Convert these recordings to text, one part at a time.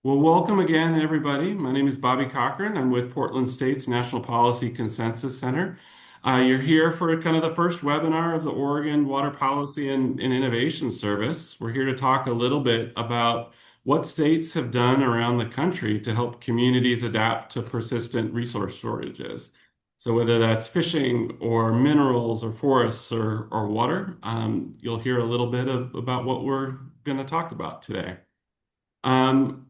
Well, welcome again, everybody. My name is Bobby Cochran. I'm with Portland State's National Policy Consensus Center. You're here for kind of the first webinar of the Oregon Water Policy and Innovation Service. We're here to talk a little bit about what states have done around the country to help communities adapt to persistent resource shortages. So whether that's fishing or minerals or forests or water, you'll hear a little bit about what we're going to talk about today. Um,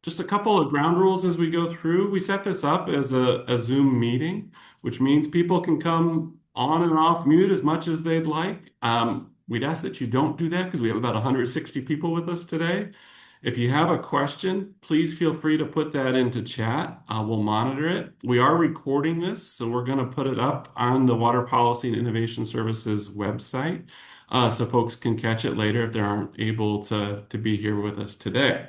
just a couple of ground rules as we go through. We set this up as a Zoom meeting, which means people can come on and off mute as much as they'd like. We'd ask that you don't do that because we have about 160 people with us today. If you have a question, please feel free to put that into chat. We'll monitor it. We are recording this, so we're going to put it up on the Water Policy and Innovation Services website, so folks can catch it later if they aren't able to be here with us today.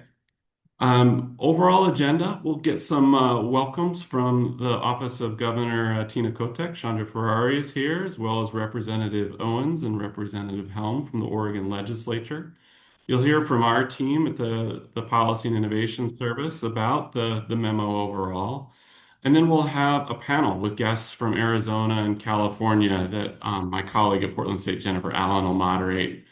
Overall agenda, we'll get some welcomes from the Office of Governor Tina Kotek. Chandra Ferrari is here, as well as Representative Owens and Representative Helm from the Oregon Legislature. You'll hear from our team at the Policy and Innovation Service about the memo overall. And then we'll have a panel with guests from Arizona and California that my colleague at Portland State, Jennifer Allen, will moderate.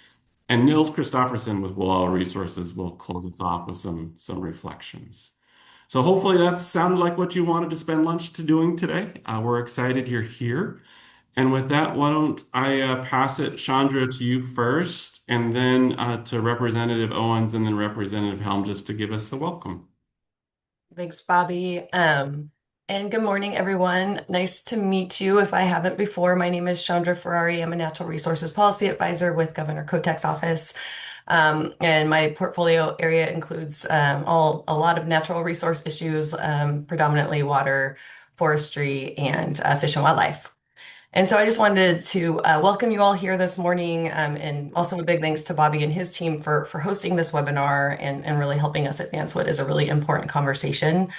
And Nils Christofferson with Willella Resources will close us off with some reflections. So hopefully that sounded like what you wanted to spend lunch to doing today. We're excited you're here. And with that, why don't I pass it, Chandra, to you first, and then to Representative Owens and then Representative Helm just to give us a welcome. Thanks, Bobby. And good morning, everyone. Nice to meet you. If I haven't before, my name is Chandra Ferrari. I'm a Natural Resources Policy Advisor with Governor Kotek's office. And my portfolio area includes a lot of natural resource issues, predominantly water, forestry, and fish and wildlife. And so I just wanted to welcome you all here this morning, and also a big thanks to Bobby and his team for hosting this webinar and really helping us advance what is a really important conversation.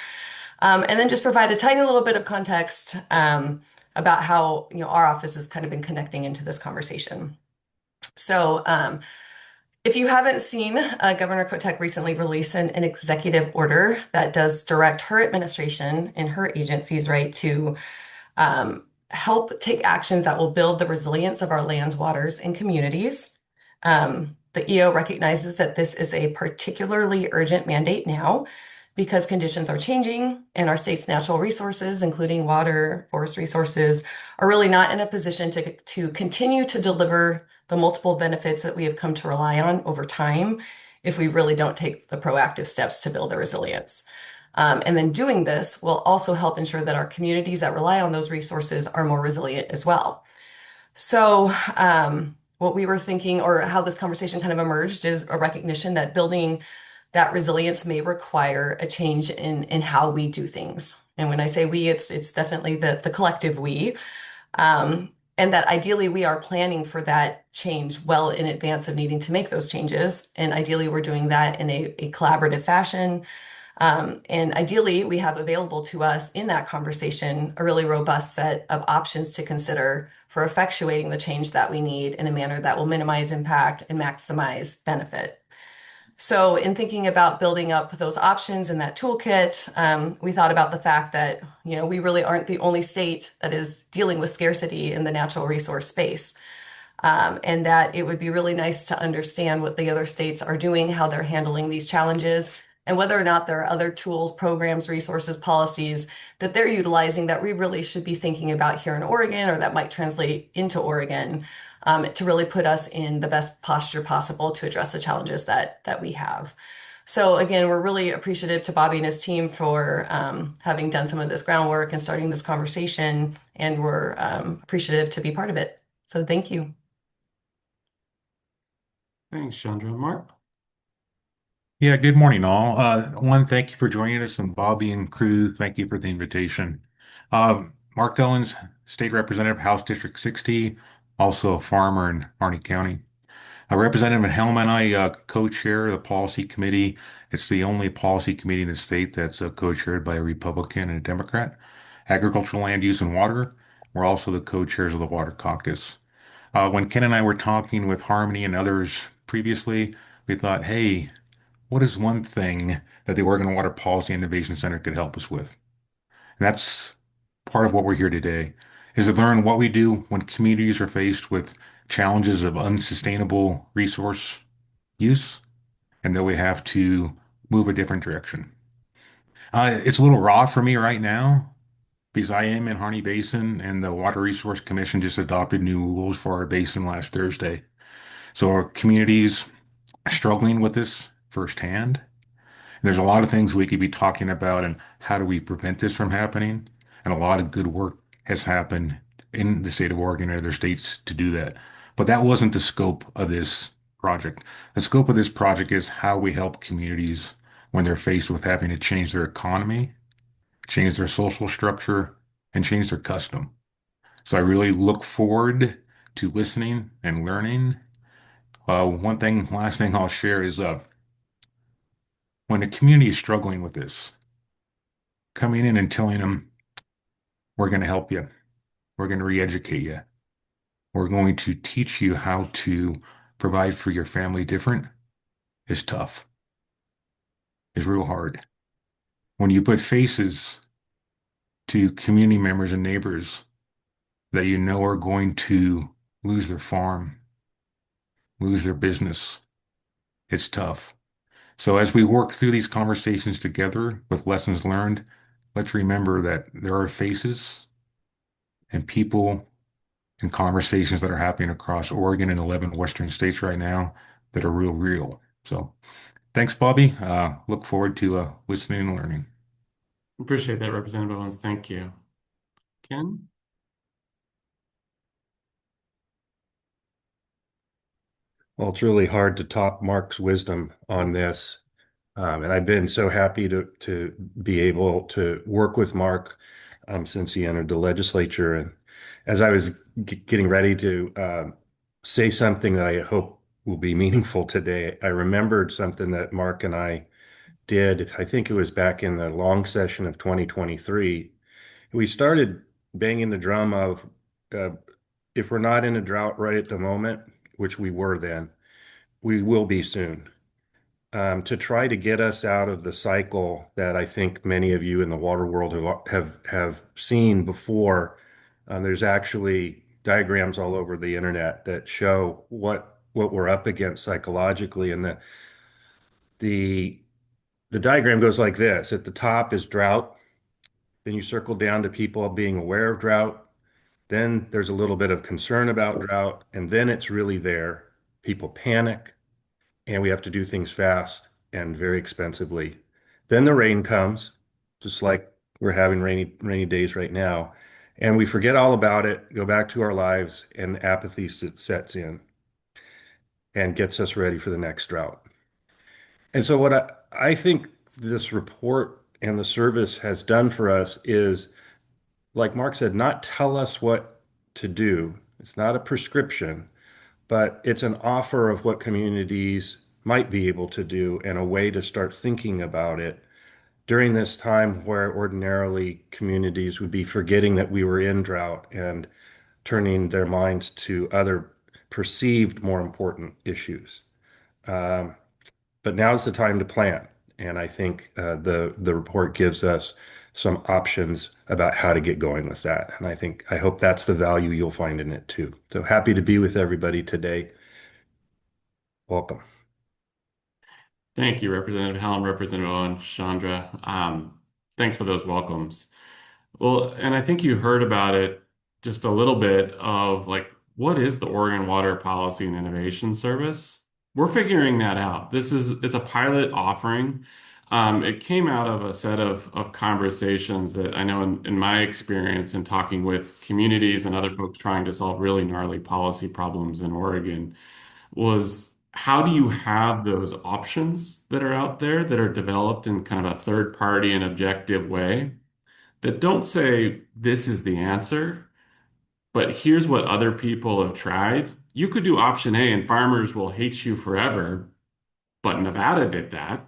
And then just provide a tiny little bit of context about how our office has kind of been connecting into this conversation. So if you haven't seen, Governor Kotek recently released an executive order that does direct her administration and her agencies, right, to help take actions that will build the resilience of our lands, waters, and communities. The EO recognizes that this is a particularly urgent mandate now because conditions are changing and our state's natural resources, including water, forest resources, are really not in a position to continue to deliver the multiple benefits that we have come to rely on over time if we really don't take the proactive steps to build the resilience. And then doing this will also help ensure that our communities that rely on those resources are more resilient as well. So, what we were thinking, or how this conversation kind of emerged, is a recognition that building that resilience may require a change in how we do things. And when I say we, it's definitely the collective we. And that ideally we are planning for that change well in advance of needing to make those changes. And ideally we're doing that in a collaborative fashion. And ideally, we have available to us in that conversation a really robust set of options to consider for effectuating the change that we need in a manner that will minimize impact and maximize benefit. So, in thinking about building up those options in that toolkit, we thought about the fact that we really aren't the only state that is dealing with scarcity in the natural resource space. And that it would be really nice to understand what the other states are doing, how they're handling these challenges, and whether or not there are other tools, programs, resources, policies that they're utilizing that we really should be thinking about here in Oregon or that might translate into Oregon, to really put us in the best posture possible to address the challenges that we have. So again, we're really appreciative to Bobby and his team for having done some of this groundwork and starting this conversation, and we're appreciative to be part of it. So thank you. Thanks, Chandra. Mark? Yeah, good morning, all. One, thank you for joining us, and Bobby and crew, thank you for the invitation. Mark Owens, State Representative, House District 60, also a farmer in Harney County. Representative Helm and I co-chair the policy committee. It's the only policy committee in the state that's co-chaired by a Republican and a Democrat. Agricultural land use and water. We're also the co-chairs of the Water Caucus. When Ken and I were talking with Harmony and others previously, we thought, hey, what is one thing that the Oregon Water Policy Innovation Center could help us with? And that's part of what we're here today, is to learn what we do when communities are faced with challenges of unsustainable resource use and that we have to move a different direction. It's a little raw for me right now because I am in Harney Basin and the Water Resource Commission just adopted new rules for our basin last Thursday. So our communities are struggling with this firsthand. There's a lot of things we could be talking about and how do we prevent this from happening? And a lot of good work has happened in the state of Oregon and other states to do that. But that wasn't the scope of this project. The scope of this project is how we help communities when they're faced with having to change their economy, change their social structure, and change their custom. So I really look forward to listening and learning. Last thing I'll share is when the community is struggling with this, coming in and telling them, we're going to help you. We're going to re-educate you. We're going to teach you how to provide for your family different is tough. It's real hard. When you put faces to community members and neighbors that you know are going to lose their farm, lose their business, it's tough. So as we work through these conversations together with lessons learned, let's remember that there are faces and people and conversations that are happening across Oregon and 11 Western states right now that are real, real. So thanks, Bobby. Look forward to listening and learning. Appreciate that, Representative Owens. Thank you. Ken? Well, it's really hard to top Mark's wisdom on this. And I've been so happy to be able to work with Mark since he entered the legislature. And as I was getting ready to say something that I hope will be meaningful today, I remembered something that Mark and I did. I think it was back in the long session of 2023. We started banging the drum of uh, if we're not in a drought right at the moment, which we were then, we will be soon. To try to get us out of the cycle that I think many of you in the water world have seen before. There's actually diagrams all over the internet that show what we're up against psychologically, and the the diagram goes like this. At the top is drought. Then you circle down to people being aware of drought. Then there's a little bit of concern about drought, and then it's really there. People panic, and we have to do things fast and very expensively. Then the rain comes, just like we're having rainy days right now, and we forget all about it, go back to our lives, and apathy sets in and gets us ready for the next drought. And so what I think this report and the service has done for us is, like Mark said, not tell us what to do. It's not a prescription, but it's an offer of what communities might be able to do and a way to start thinking about it during this time where ordinarily communities would be forgetting that we were in drought and turning their minds to other perceived more important issues. Um, but now's the time to plan. And I think the report gives us some options about how to get going with that. And I hope that's the value you'll find in it too. So happy to be with everybody today. Welcome. Thank you, Representative Helen, Representative Owen, Chandra. Thanks for those welcomes. Well, and I think you heard about it just a little bit of like, what is the Oregon Water Policy and Innovation Service? We're figuring that out. It's a pilot offering. It came out of a set of conversations that I know in my experience in talking with communities and other folks trying to solve really gnarly policy problems in Oregon was how do you have those options that are out there that are developed in kind of a third party and objective way that don't say this is the answer, but here's what other people have tried. You could do option A and farmers will hate you forever, but Nevada did that.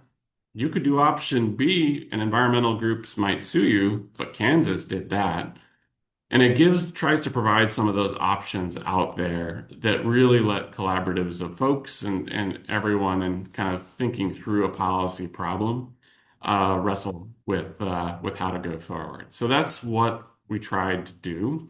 You could do option B and environmental groups might sue you, but Kansas did that. And it tries to provide some of those options out there that really let collaboratives of folks and everyone and kind of thinking through a policy problem wrestle with how to go forward. So that's what we tried to do.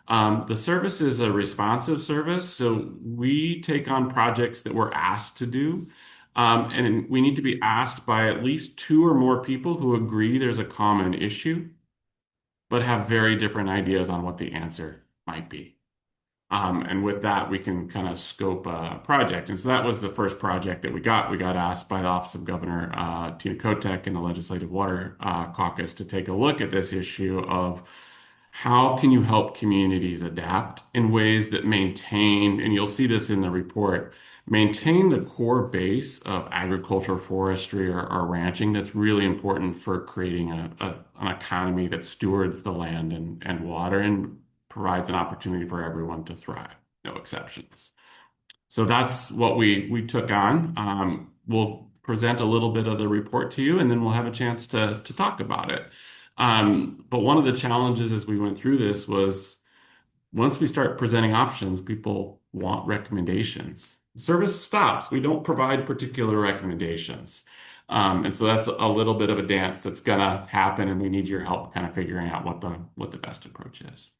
The service is a responsive service, so we take on projects that we're asked to do. And we need to be asked by at least two or more people who agree there's a common issue but have very different ideas on what the answer might be. And with that, we can kind of scope a project. And so that was the first project that we got. We got asked by the Office of Governor Tina Kotek and the Legislative Water Caucus to take a look at this issue of how can you help communities adapt in ways that maintain, and you'll see this in the report, maintain the core base of agriculture, forestry, or ranching that's really important for creating an economy that stewards the land and water and provides an opportunity for everyone to thrive, no exceptions. So that's what we took on. We'll present a little bit of the report to you, and then we'll have a chance to talk about it. But one of the challenges as we went through this was once we start presenting options, people want recommendations. The service stops. We don't provide particular recommendations. And so that's a little bit of a dance that's gonna happen, and we need your help kind of figuring out what the best approach is.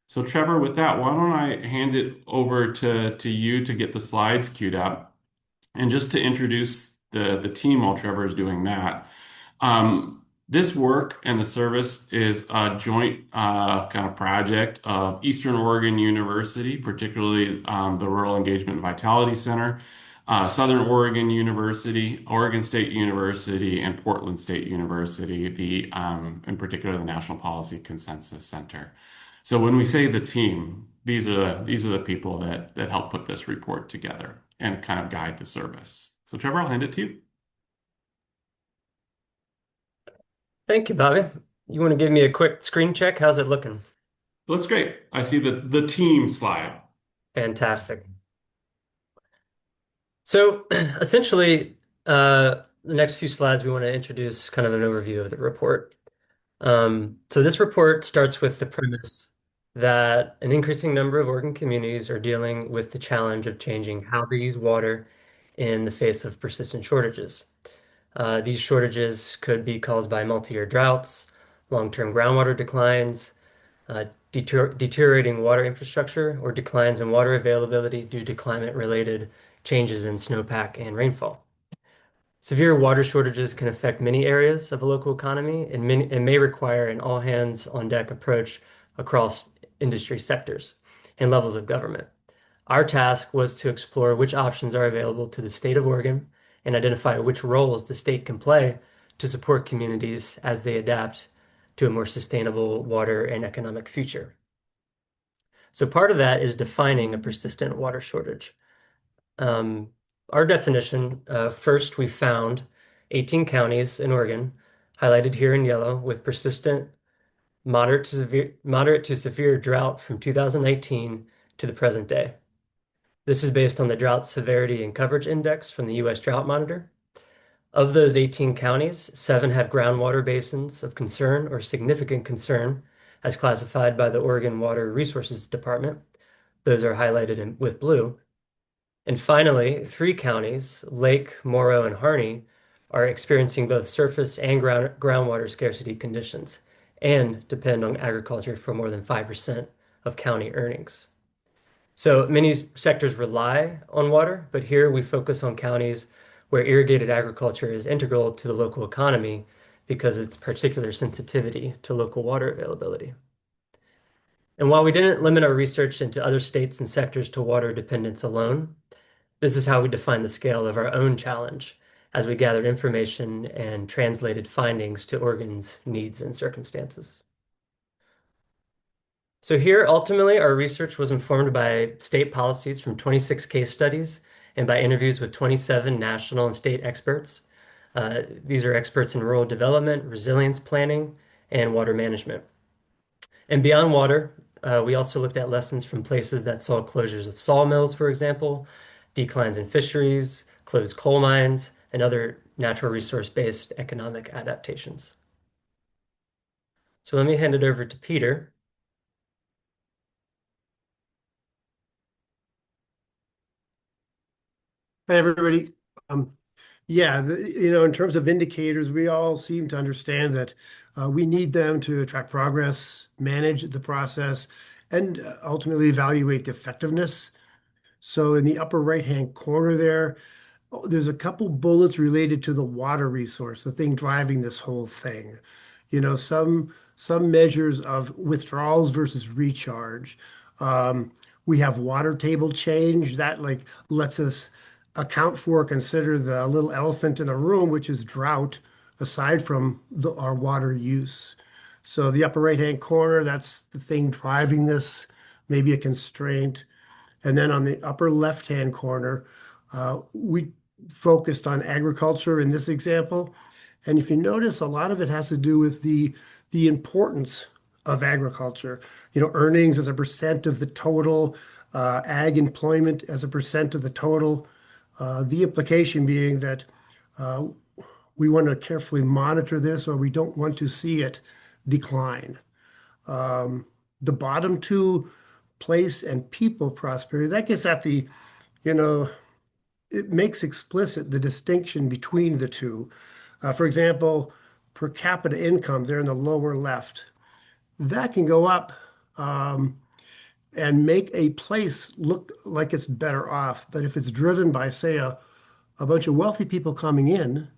So Trevor, with that, why don't I hand it over to you to get the slides queued up and just to introduce the team while Trevor is doing that. This work and the service is a joint kind of project of Eastern Oregon University, particularly the Rural Engagement and Vitality Center, Southern Oregon University, Oregon State University, and Portland State University, in particular the National Policy Consensus Center. So when we say the team, these are the people that help put this report together and kind of guide the service. So Trevor, I'll hand it to you. Thank you, Bobby. You want to give me a quick screen check? How's it looking? Looks great. I see the team slide. Fantastic. So essentially, the next few slides, we want to introduce kind of an overview of the report. So this report starts with the premise that an increasing number of Oregon communities are dealing with the challenge of changing how they use water in the face of persistent shortages. These shortages could be caused by multi-year droughts, long-term groundwater declines, deteriorating water infrastructure, or declines in water availability due to climate-related changes in snowpack and rainfall. Severe water shortages can affect many areas of a local economy and may require an all-hands-on-deck approach across industry sectors and levels of government. Our task was to explore which options are available to the state of Oregon and identify which roles the state can play to support communities as they adapt to a more sustainable water and economic future. So part of that is defining a persistent water shortage. Our definition, first we found 18 counties in Oregon, highlighted here in yellow, with persistent moderate to severe drought from 2019 to the present day. This is based on the Drought Severity and Coverage Index from the U.S. Drought Monitor. Of those 18 counties, 7 have groundwater basins of concern or significant concern, as classified by the Oregon Water Resources Department. Those are highlighted with blue. And finally, 3 counties, Lake, Morrow, and Harney, are experiencing both surface and groundwater scarcity conditions and depend on agriculture for more than 5% of county earnings. So many sectors rely on water, but here we focus on counties where irrigated agriculture is integral to the local economy because of its particular sensitivity to local water availability. And while we didn't limit our research into other states and sectors to water dependence alone, this is how we define the scale of our own challenge as we gathered information and translated findings to Oregon's needs and circumstances. So here, ultimately, our research was informed by state policies from 26 case studies and by interviews with 27 national and state experts. These are experts in rural development, resilience planning, and water management. And beyond water, we also looked at lessons from places that saw closures of sawmills, for example, declines in fisheries, closed coal mines, and other natural resource-based economic adaptations. So let me hand it over to Peter. Hi, everybody. Um, yeah, in terms of indicators, we all seem to understand that we need them to track progress, manage the process, and ultimately evaluate the effectiveness. So in the upper right-hand corner there, there's a couple bullets related to the water resource, the thing driving this whole thing. Some measures of withdrawals versus recharge. Um, we have water table change that like lets us account for, consider the little elephant in the room, which is drought, aside from our water use. So the upper right-hand corner, that's the thing driving this, maybe a constraint. And then on the upper left-hand corner, we focused on agriculture in this example. And if you notice, a lot of it has to do with the importance of agriculture. Earnings as a percent of the total, ag employment as a percent of the total. The implication being that uh, we want to carefully monitor this, or we don't want to see it decline. Um, the bottom two, place and people prosperity, that gets at you know, it makes explicit the distinction between the two. For example, per capita income, there in the lower left, that can go up um, and make a place look like it's better off. But if it's driven by, say, a bunch of wealthy people coming in,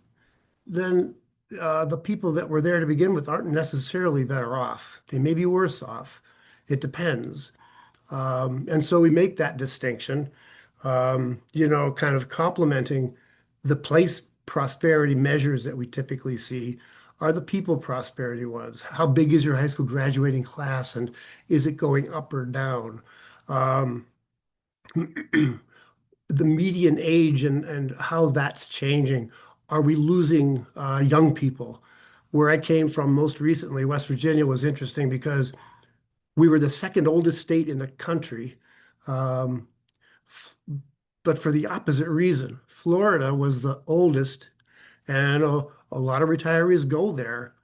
then the people that were there to begin with aren't necessarily better off. They may be worse off. It depends. And so we make that distinction, kind of complementing the place prosperity measures that we typically see are the people prosperity ones. How big is your high school graduating class and is it going up or down? Um, the median age and how that's changing. Are we losing young people? Where I came from most recently, West Virginia was interesting because we were the second oldest state in the country. Um, but for the opposite reason. Florida was the oldest, and a lot of retirees go there,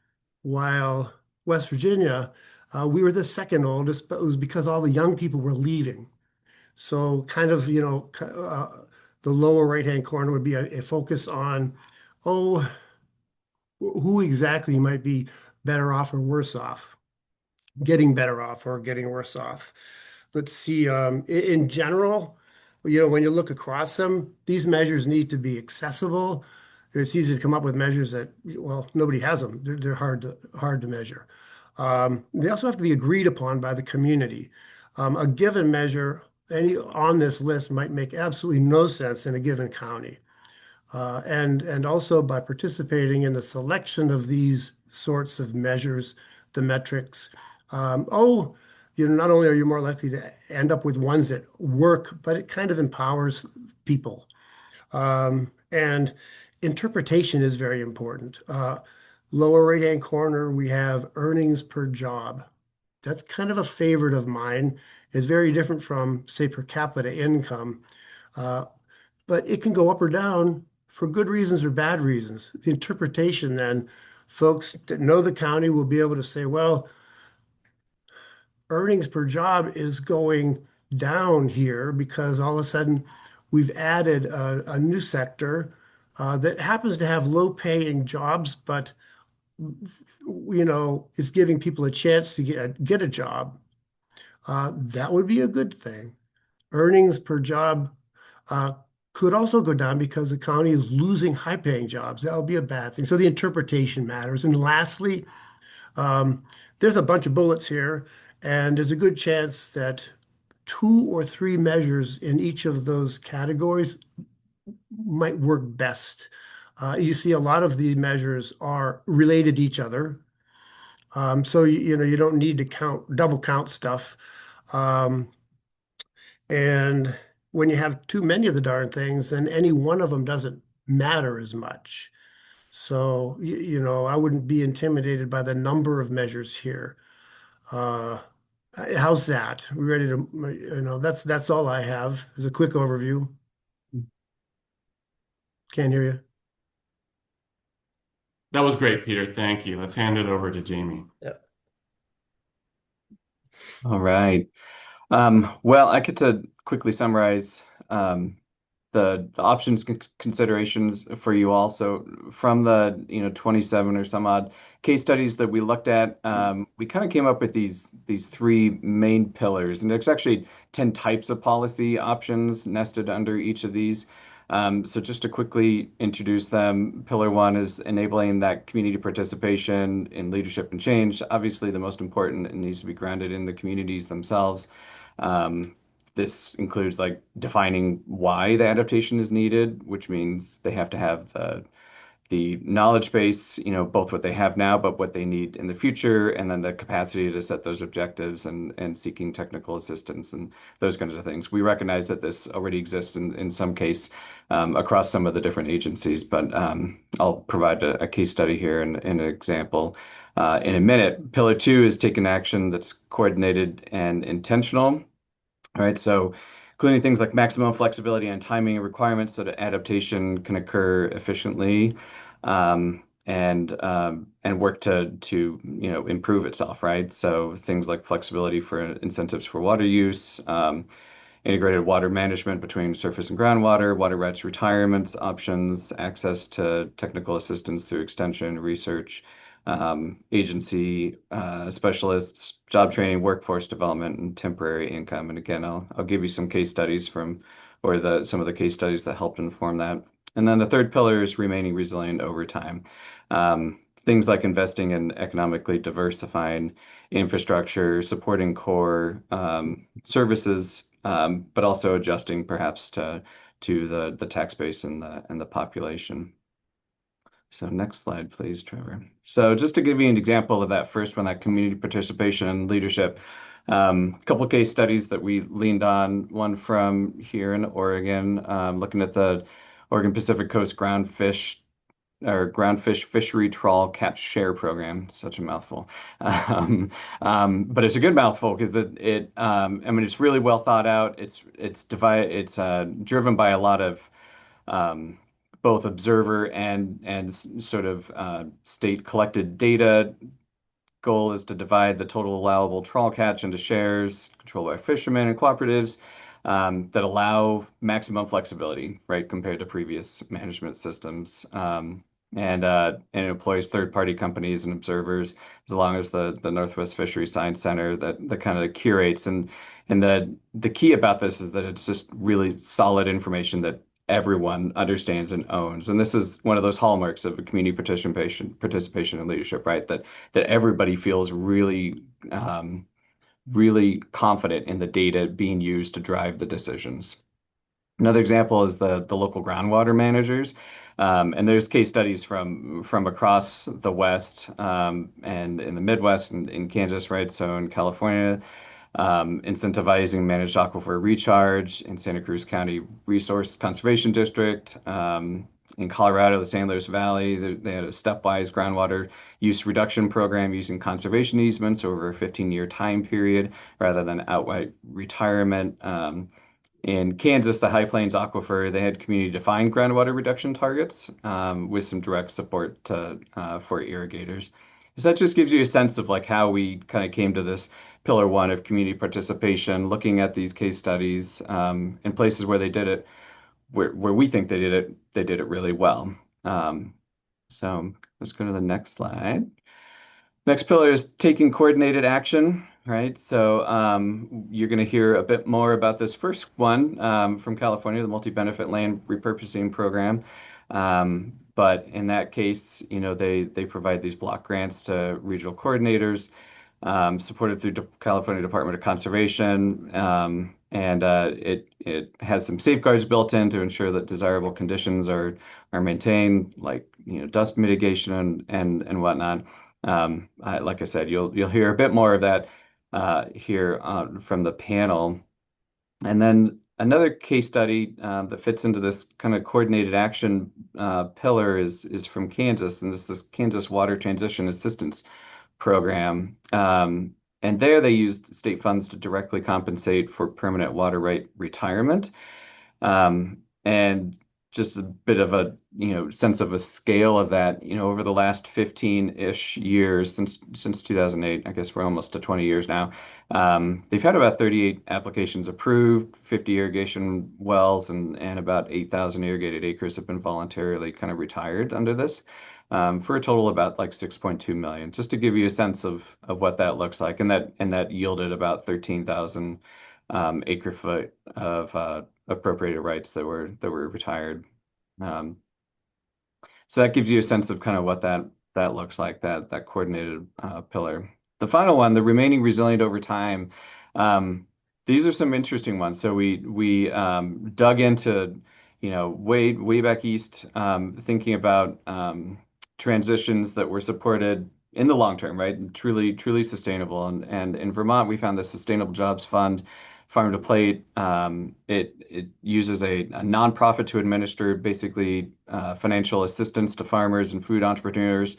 while West Virginia, we were the second oldest, but it was because all the young people were leaving. So, kind of, the lower right-hand corner would be a focus on, oh, who exactly might be better off or worse off, getting better off or getting worse off. Let's see, in general, when you look across them, these measures need to be accessible. It's easy to come up with measures that, well, nobody has them. They're hard to measure. They also have to be agreed upon by the community. A given measure, any on this list might make absolutely no sense in a given county. And also by participating in the selection of these sorts of measures, the metrics. Not only are you more likely to end up with ones that work, but it kind of empowers people. And interpretation is very important. Lower right-hand corner, we have earnings per job. That's kind of a favorite of mine. It's very different from, say, per capita income. Uh, but it can go up or down for good reasons or bad reasons. The interpretation then, folks that know the county will be able to say, well, earnings per job is going down here because all of a sudden we've added a new sector that happens to have low paying jobs, but is giving people a chance to get a job. That would be a good thing. Earnings per job uh, could also go down because the county is losing high-paying jobs. That would be a bad thing. So the interpretation matters. And lastly, um, there's a bunch of bullets here, and there's a good chance that two or three measures in each of those categories might work best. You see, a lot of these measures are related to each other. So you don't need to double count stuff. Um, And when you have too many of the darn things, then any one of them doesn't matter as much. So, I wouldn't be intimidated by the number of measures here. Uh, how's that? We ready to, that's all I have as a quick overview. Can't hear you. That was great, Peter. Thank you. Let's hand it over to Jamie. Yep. All right. Well, I get to quickly summarize the options considerations for you all. So from the 27 or some odd case studies that we looked at, we kind of came up with these three main pillars, and there's actually 10 types of policy options nested under each of these. So just to quickly introduce them, Pillar one is enabling that community participation in leadership and change. Obviously, the most important, it needs to be grounded in the communities themselves. This includes like defining why the adaptation is needed, which means they have to have the knowledge base, both what they have now, but what they need in the future, and then the capacity to set those objectives and seeking technical assistance and those kinds of things. We recognize that this already exists in some case across some of the different agencies, but I'll provide a case study here and an example in a minute. Pillar two is taking action that's coordinated and intentional. All right, so including things like maximum flexibility and timing requirements so that adaptation can occur efficiently, and work to improve itself, right? So things like flexibility for incentives for water use, integrated water management between surface and groundwater, water rights retirements options, access to technical assistance through extension, research, agency specialists, job training, workforce development, and temporary income. And again, I'll give you some case studies some of the case studies that helped inform that. And then the third pillar is remaining resilient over time. Things like investing in economically diversifying infrastructure, supporting core services, but also adjusting perhaps to the tax base and the population. So next slide, please, Trevor. So just to give you an example of that first one, that community participation and leadership, a couple case studies that we leaned on, one from here in Oregon, looking at the Oregon Pacific Coast groundfish fishery trawl catch share program. Such a mouthful. But it's a good mouthful because I mean, it's really well thought out. It's driven by a lot of both observer and sort of state collected data. Goal is to divide the total allowable trawl catch into shares controlled by fishermen and cooperatives that allow maximum flexibility, right, compared to previous management systems. And it employs third-party companies and observers, as long as the Northwest Fisheries Science Center that kind of curates. And the key about this is that it's just really solid information that everyone understands and owns. And this is one of those hallmarks of a community participation and leadership, right? That everybody feels really confident in the data being used to drive the decisions. Another example is the local groundwater managers. And there's case studies from across the West and in the Midwest and in Kansas, right? So in California, incentivizing managed aquifer recharge in Santa Cruz County Resource Conservation District. In Colorado, the San Luis Valley, they had a stepwise groundwater use reduction program using conservation easements over a 15-year time period rather than outright retirement. In Kansas, the High Plains Aquifer, they had community-defined groundwater reduction targets with some direct support for irrigators. So that just gives you a sense of like how we kind of came to this pillar one of community participation, looking at these case studies in places where they did it, where we think they did it really well. So let's go to the next slide. Next pillar is taking coordinated action, right? So you're going to hear a bit more about this first one from California, the Multi-Benefit Land Repurposing Program. But in that case, they provide these block grants to regional coordinators, supported through California Department of Conservation, and it has some safeguards built in to ensure that desirable conditions are maintained, like dust mitigation and whatnot. Like I said, you'll hear a bit more of that here from the panel. And then another case study that fits into this kind of coordinated action pillar is from Kansas, and this Kansas Water Transition Assistance Program. And there they used state funds to directly compensate for permanent water right retirement. And just a bit of a, sense of a scale of that, over the last 15-ish years since 2008, I guess we're almost to 20 years now. They've had about 38 applications approved, 50 irrigation wells, and about 8,000 irrigated acres have been voluntarily kind of retired under this. For a total about like 6.2 million, just to give you a sense of what that looks like, and that yielded about 13,000 acre foot of appropriated rights that were retired. Um, so that gives you a sense of kind of what that looks like, that coordinated pillar. The final one, the remaining resilient over time. These are some interesting ones. So we dug into, way back east, thinking about transitions that were supported in the long term, right? And truly sustainable. And in Vermont, we found the Sustainable Jobs Fund, Farm to Plate. It uses a nonprofit to administer basically financial assistance to farmers and food entrepreneurs.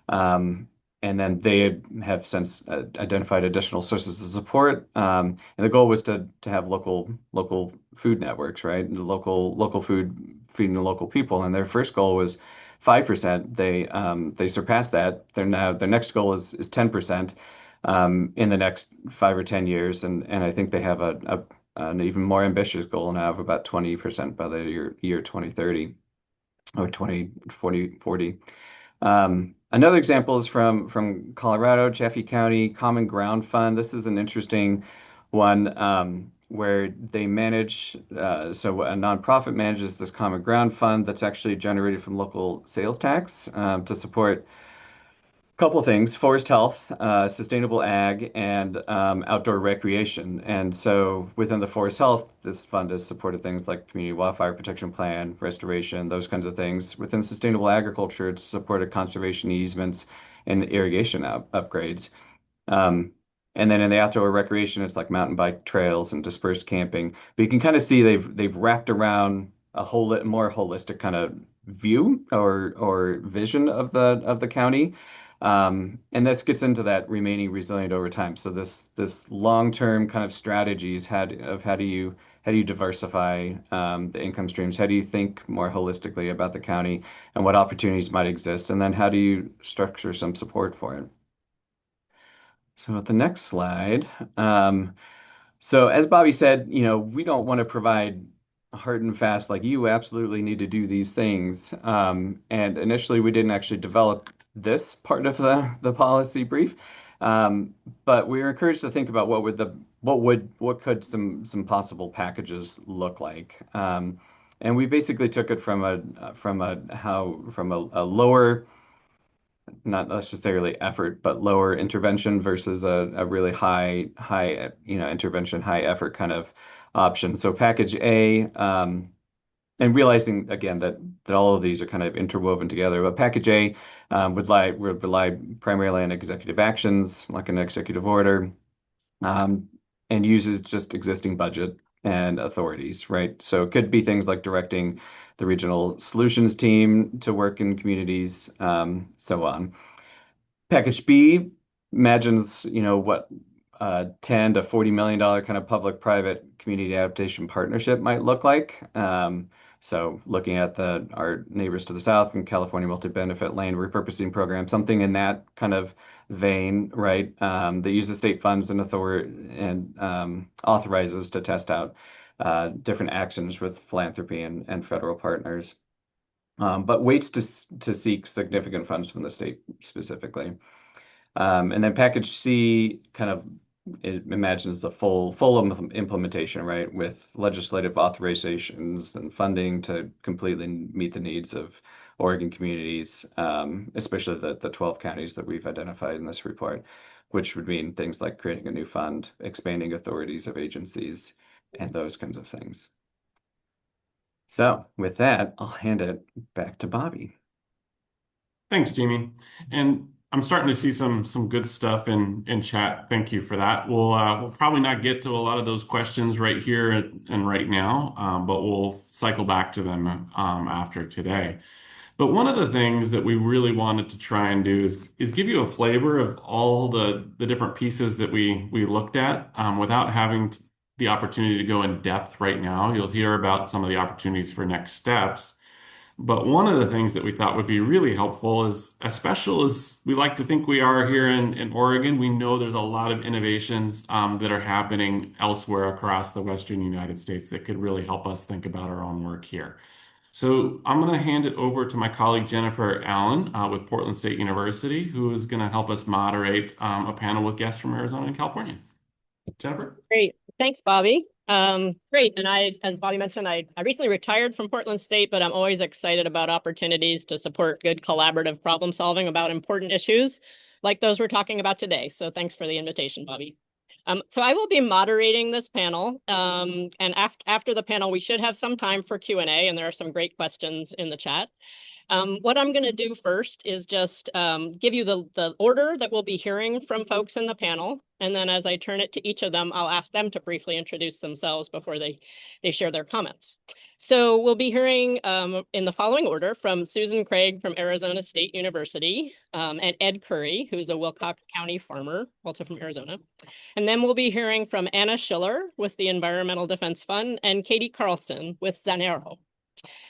Um, and then they have since identified additional sources of support. And the goal was to have local food networks, right? And local food feeding the local people. And their first goal was 5%. They surpassed that. Their next goal is 10% in the next 5 or 10 years, and I think they have an even more ambitious goal now of about 20% by the year 2030 or 2040. Another example is from Colorado, Chaffee County Common Ground Fund. This is an interesting one, where they manage, so a nonprofit manages this Common Ground Fund that's actually generated from local sales tax, to support couple of things: forest health, sustainable ag, and outdoor recreation. And so within the forest health, this fund has supported things like community wildfire protection plan, restoration, those kinds of things. Within sustainable agriculture, it's supported conservation easements and irrigation upgrades. Um, and then in the outdoor recreation, it's like mountain bike trails and dispersed camping. But you can kind of see they've wrapped around a whole more holistic kind of view or vision of the county. And this gets into that remaining resilient over time. So this long-term kind of strategies how do you diversify the income streams? How do you think more holistically about the county and what opportunities might exist? And then how do you structure some support for it? So at the next slide, so as Bobby said, we don't want to provide hard and fast, like you absolutely need to do these things. And initially, we didn't actually develop this part of the policy brief, but we were encouraged to think about what could some possible packages look like. And we basically took it from a lower, not necessarily effort, but lower intervention versus a really high, intervention, high effort kind of option. So package A, and realizing again that all of these are kind of interwoven together, but package A would rely primarily on executive actions, like an executive order, um, and uses just existing budget and authorities, right? So it could be things like directing the regional solutions team to work in communities, so on. Package B imagines, what 10 to $40 million kind of public-private community adaptation partnership might look like. So looking at our neighbors to the south in California multi-benefit land repurposing program, something in that kind of vein, right? That uses state funds and authority and authorizes to test out different actions with philanthropy and federal partners. But waits to seek significant funds from the state specifically. And then package C kind of it imagines the full implementation, right, with legislative authorizations and funding to completely meet the needs of Oregon communities, especially the 12 counties that we've identified in this report, which would mean things like creating a new fund, expanding authorities of agencies, and those kinds of things. So with that, I'll hand it back to Bobby. Thanks, Jamie. And I'm starting to see some good stuff in chat. Thank you for that. We'll probably not get to a lot of those questions right here and right now, but we'll cycle back to them after today. But one of the things that we really wanted to try and do is give you a flavor of all the different pieces that we looked at, without having the opportunity to go in depth right now. You'll hear about some of the opportunities for next steps. But one of the things that we thought would be really helpful is, as special as we like to think we are here in Oregon, we know there's a lot of innovations that are happening elsewhere across the Western United States that could really help us think about our own work here. So I'm going to hand it over to my colleague Jennifer Allen with Portland State University, who is going to help us moderate a panel with guests from Arizona and California. Jennifer? Great. Thanks, Bobby. Great. And as Bobby mentioned, I recently retired from Portland State, but I'm always excited about opportunities to support good collaborative problem solving about important issues like those we're talking about today. So thanks for the invitation, Bobby. So I will be moderating this panel. And after the panel, we should have some time for Q&A, and there are some great questions in the chat. What I'm going to do first is just give you the order that we'll be hearing from folks in the panel. And then as I turn it to each of them, I'll ask them to briefly introduce themselves before they share their comments. So we'll be hearing in the following order from Susan Craig from Arizona State University and Ed Curry, who's a Wilcox County farmer, also from Arizona. And then we'll be hearing from Anna Schiller with the Environmental Defense Fund and Katie Carlson with Zanero.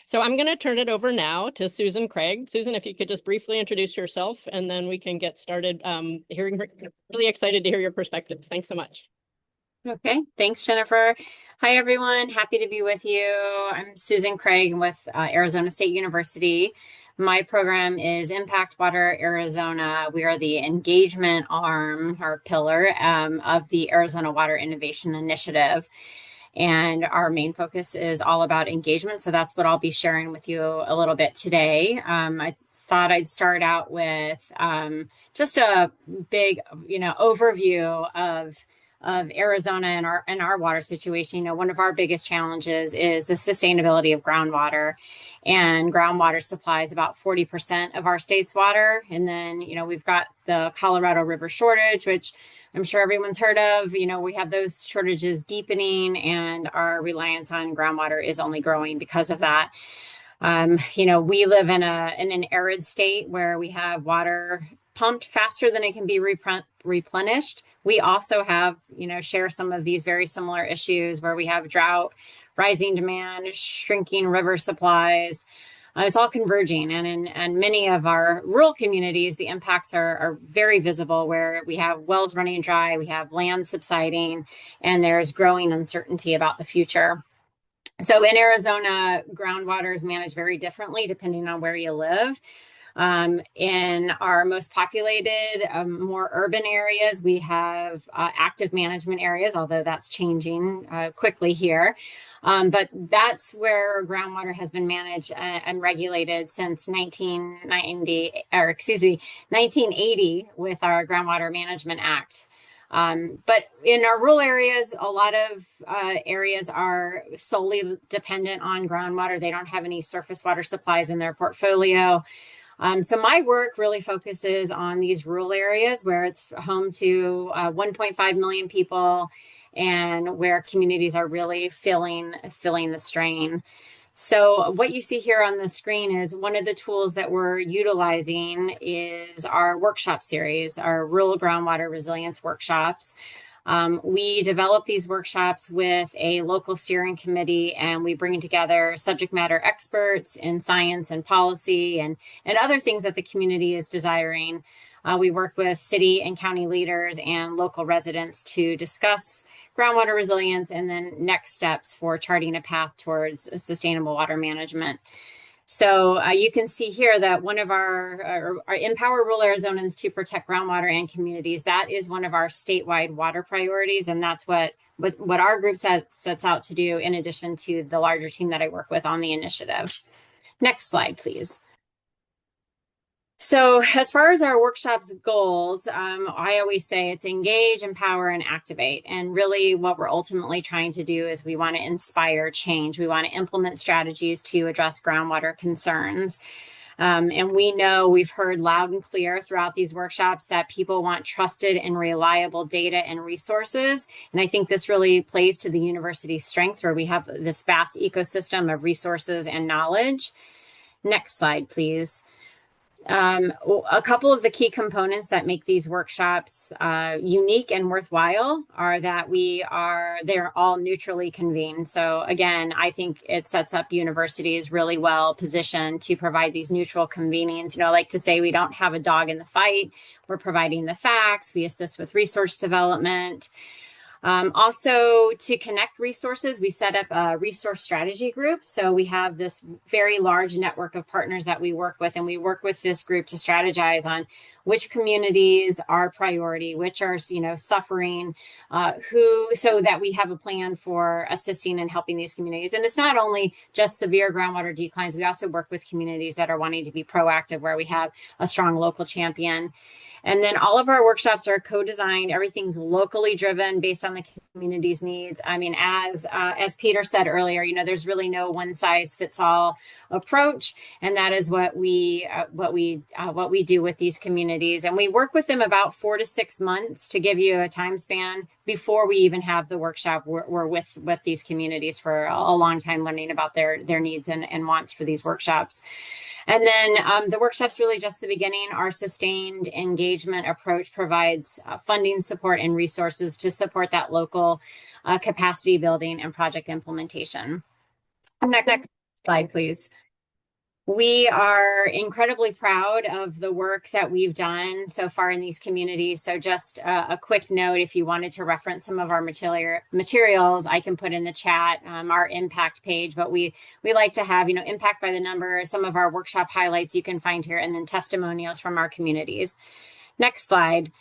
So I'm going to turn it over now to Susan Craig. Susan, if you could just briefly introduce yourself, and then we can get started really excited to hear your perspective. Thanks so much. Okay, thanks, Jennifer. Hi, everyone. Happy to be with you. I'm Susan Craig with Arizona State University. My program is Impact Water Arizona. We are the engagement arm or pillar of the Arizona Water Innovation Initiative. And our main focus is all about engagement. So that's what I'll be sharing with you a little bit today. I thought I'd start out with just a big, overview of Arizona and our water situation. One of our biggest challenges is the sustainability of groundwater, and groundwater supplies about 40% of our state's water. And then, we've got the Colorado River shortage, which I'm sure everyone's heard of. We have those shortages deepening, and our reliance on groundwater is only growing because of that. We live in an arid state where we have water pumped faster than it can be replenished. We also have, share some of these very similar issues where we have drought, rising demand, shrinking river supplies. It's all converging. And in many of our rural communities, the impacts are very visible, where we have wells running dry, we have land subsiding, and there's growing uncertainty about the future. So in Arizona, groundwater is managed very differently depending on where you live. In our most populated, more urban areas, we have active management areas, although that's changing quickly here. But that's where groundwater has been managed and regulated since 1980 with our Groundwater Management Act. But in our rural areas, a lot of areas are solely dependent on groundwater. They don't have any surface water supplies in their portfolio. So my work really focuses on these rural areas where it's home to 1.5 million people and where communities are really feeling the strain. So what you see here on the screen is one of the tools that we're utilizing is our workshop series, our rural groundwater resilience workshops. We develop these workshops with a local steering committee, and we bring together subject matter experts in science and policy and other things that the community is desiring. We work with city and county leaders and local residents to discuss groundwater resilience and then next steps for charting a path towards sustainable water management. So you can see here that one of our Empower Rural Arizonans to Protect Groundwater and Communities, that is one of our statewide water priorities. And that's what our group sets out to do in addition to the larger team that I work with on the initiative. Next slide, please. So as far as our workshop's goals, I always say it's engage, empower, and activate. And really what we're ultimately trying to do is we want to inspire change. We want to implement strategies to address groundwater concerns. And we know we've heard loud and clear throughout these workshops that people want trusted and reliable data and resources. And I think this really plays to the university's strength, where we have this vast ecosystem of resources and knowledge. Next slide, please. A couple of the key components that make these workshops unique and worthwhile are that they're all neutrally convened. So again, I think it sets up universities really well positioned to provide these neutral convenings. I like to say we don't have a dog in the fight. We're providing the facts. We assist with resource development. Also, to connect resources, we set up a resource strategy group. So we have this very large network of partners that we work with, and we work with this group to strategize on which communities are priority, which are suffering, so that we have a plan for assisting and helping these communities. And it's not only just severe groundwater declines. We also work with communities that are wanting to be proactive, where we have a strong local champion. And then all of our workshops are co-designed. Everything's locally driven based on the community's needs. I mean, as Peter said earlier, there's really no one size fits all approach, and that is what we do with these communities. And we work with them about 4 to 6 months to give you a time span before we even have the workshop. We're with these communities for a long time, learning about their needs and wants for these workshops. And then the workshop's really just the beginning. Our sustained engagement approach provides funding support and resources to support that local capacity building and project implementation. Next slide, please. We are incredibly proud of the work that we've done so far in these communities. So just a quick note, if you wanted to reference some of our materials, I can put in the chat our impact page, but we like to have, impact by the number, some of our workshop highlights you can find here, and then testimonials from our communities. Next slide.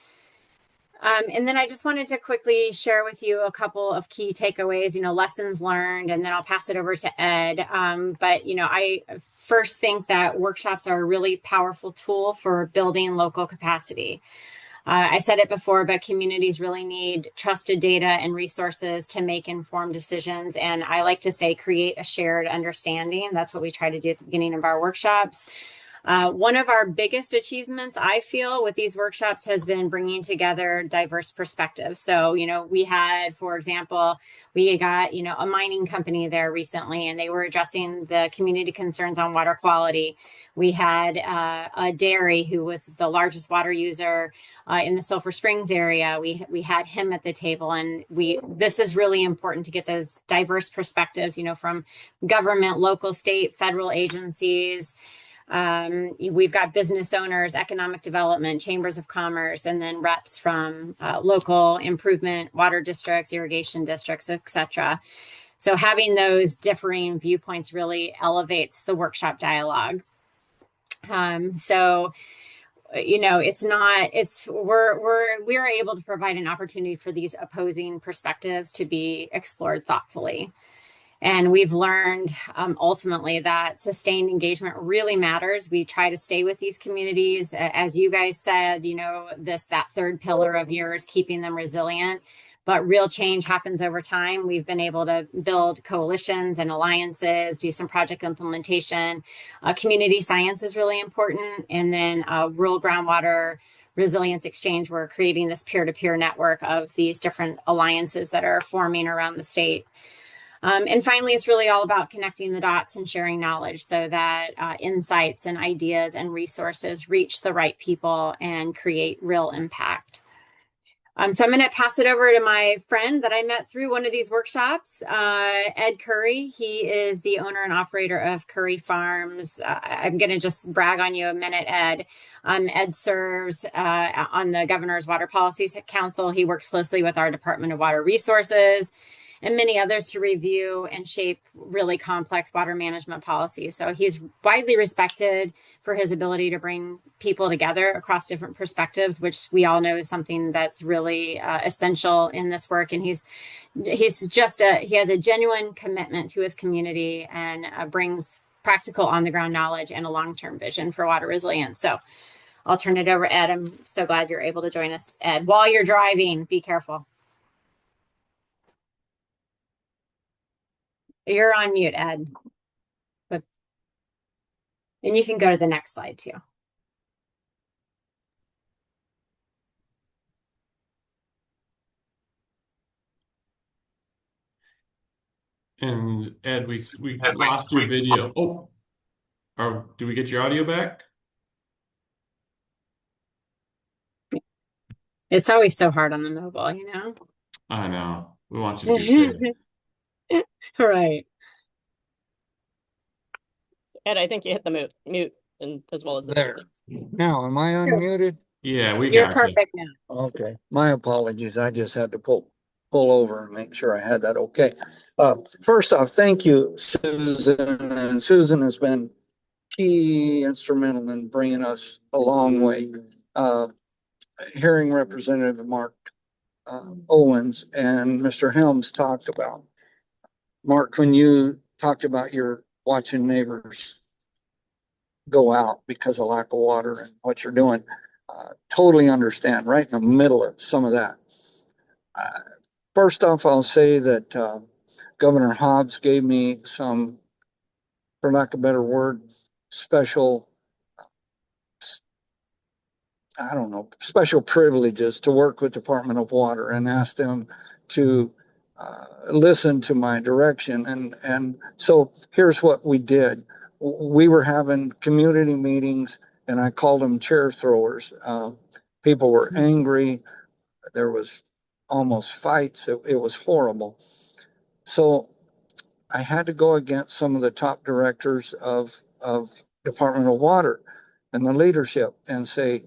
And then I just wanted to quickly share with you a couple of key takeaways, lessons learned, and then I'll pass it over to Ed. But I first think that workshops are a really powerful tool for building local capacity. I said it before, but communities really need trusted data and resources to make informed decisions. And I like to say, create a shared understanding. That's what we try to do at the beginning of our workshops. One of our biggest achievements, I feel, with these workshops has been bringing together diverse perspectives. So, we had, for example, we got, a mining company there recently, and they were addressing the community concerns on water quality. We had a dairy who was the largest water user in the Sulphur Springs area. We had him at the table, and this is really important to get those diverse perspectives, from government, local, state, federal agencies. We've got business owners, economic development, chambers of commerce, and then reps from local improvement, water districts, irrigation districts, etc. So having those differing viewpoints really elevates the workshop dialogue. We're able to provide an opportunity for these opposing perspectives to be explored thoughtfully. And we've learned ultimately that sustained engagement really matters. We try to stay with these communities. As you guys said, that third pillar of yours, keeping them resilient. But real change happens over time. We've been able to build coalitions and alliances, do some project implementation. Community science is really important. And then rural groundwater resilience exchange, we're creating this peer-to-peer network of these different alliances that are forming around the state. And finally, it's really all about connecting the dots and sharing knowledge so that insights and ideas and resources reach the right people and create real impact. So I'm going to pass it over to my friend that I met through one of these workshops, Ed Curry. He is the owner and operator of Curry Farms. I'm going to just brag on you a minute, Ed. Ed serves on the Governor's Water Policy Council. He works closely with our Department of Water Resources and many others to review and shape really complex water management policies. So he's widely respected for his ability to bring people together across different perspectives, which we all know is something that's really essential in this work. And he has a genuine commitment to his community and brings practical on the ground knowledge and a long-term vision for water resilience. So I'll turn it over, Ed. I'm so glad you're able to join us, Ed. While you're driving, be careful. You're on mute, Ed. And you can go to the next slide too. And Ed, we lost your video. Oh, or do we get your audio back? It's always so hard on the mobile, you know? I know. We want you to be safe. Right. Ed, I think you hit the mute and as well as the There. Now, am I Sure. unmuted? Yeah, we You're got you. perfect now. Okay. My apologies. I just had to pull over and make sure I had that okay. First off, thank you, Susan. And Susan has been key instrumental in bringing us a long way. Hearing Representative Mark Owens and Mr. Helms talked about. Mark, when you talked about your watching neighbors go out because of lack of water and what you're doing, totally understand, right in the middle of some of that. Uh, First off, I'll say that Governor Hobbs gave me some, for lack of a better word, special, I don't know, special privileges to work with Department of Water and ask them to listen to my direction. And so here's what we did. We were having community meetings, and I called them chair throwers. People were angry. There was almost fights. It was horrible. So I had to go against some of the top directors of Department of Water and the leadership and say,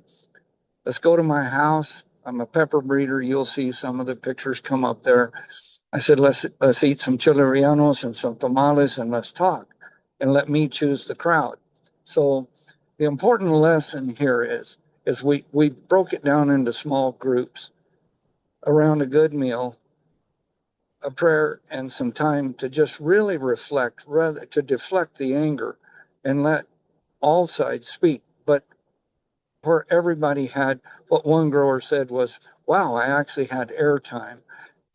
let's go to my house. I'm a pepper breeder. You'll see some of the pictures come up there. I said, let's eat some chile rellenos and some tamales and let's talk and let me choose the crowd. So the important lesson here is we broke it down into small groups around a good meal, a prayer, and some time to just really reflect, rather to deflect the anger and let all sides speak. But where everybody had, what one grower said was, wow, I actually had airtime,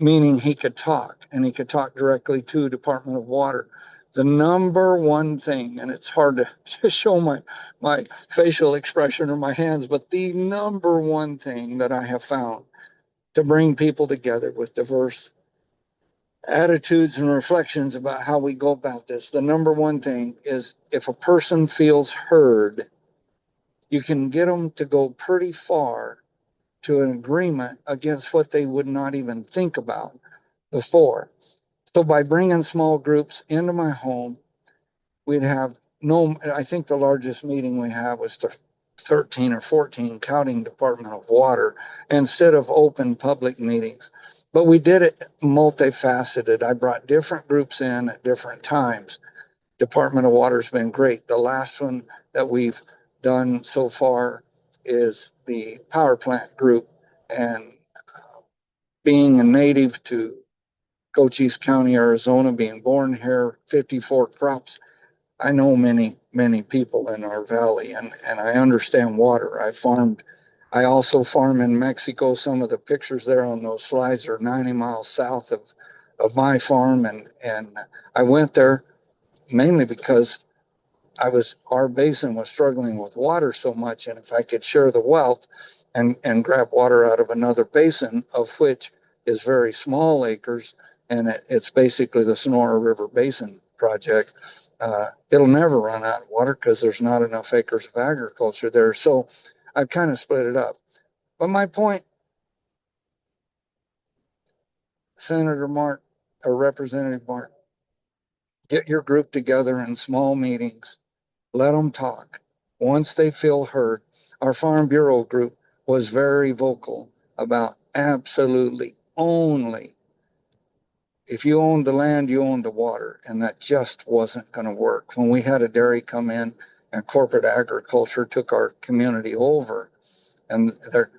meaning he could talk and he could talk directly to Department of Water. The number one thing, and it's hard to show my facial expression or my hands, but the number one thing that I have found to bring people together with diverse attitudes and reflections about how we go about this. The number one thing is if a person feels heard, you can get them to go pretty far to an agreement against what they would not even think about before. So by bringing small groups into my home, we'd have no, I think the largest meeting we had was 13 or 14 counting Department of Water instead of open public meetings. But we did it multifaceted. I brought different groups in at different times. Department of Water's been great. The last one that we've done so far is the power plant group. And being a native to Cochise County, Arizona, being born here, 54 crops, I know many people in our valley, and I understand water. I also farm in Mexico. Some of the pictures there on those slides are 90 miles south of my farm. And I went there mainly because our basin was struggling with water so much. And if I could share the wealth and grab water out of another basin, of which is very small acres, and it's basically the Sonora River Basin project, it'll never run out of water because there's not enough acres of agriculture there. So I've kind of split it up. But my point, Senator Mark, or Representative Mark, get your group together in small meetings. Let them talk. Once they feel heard, our Farm Bureau group was very vocal about absolutely only if you owned the land, you owned the water. And that just wasn't going to work. When we had a dairy come in and corporate agriculture took our community over, and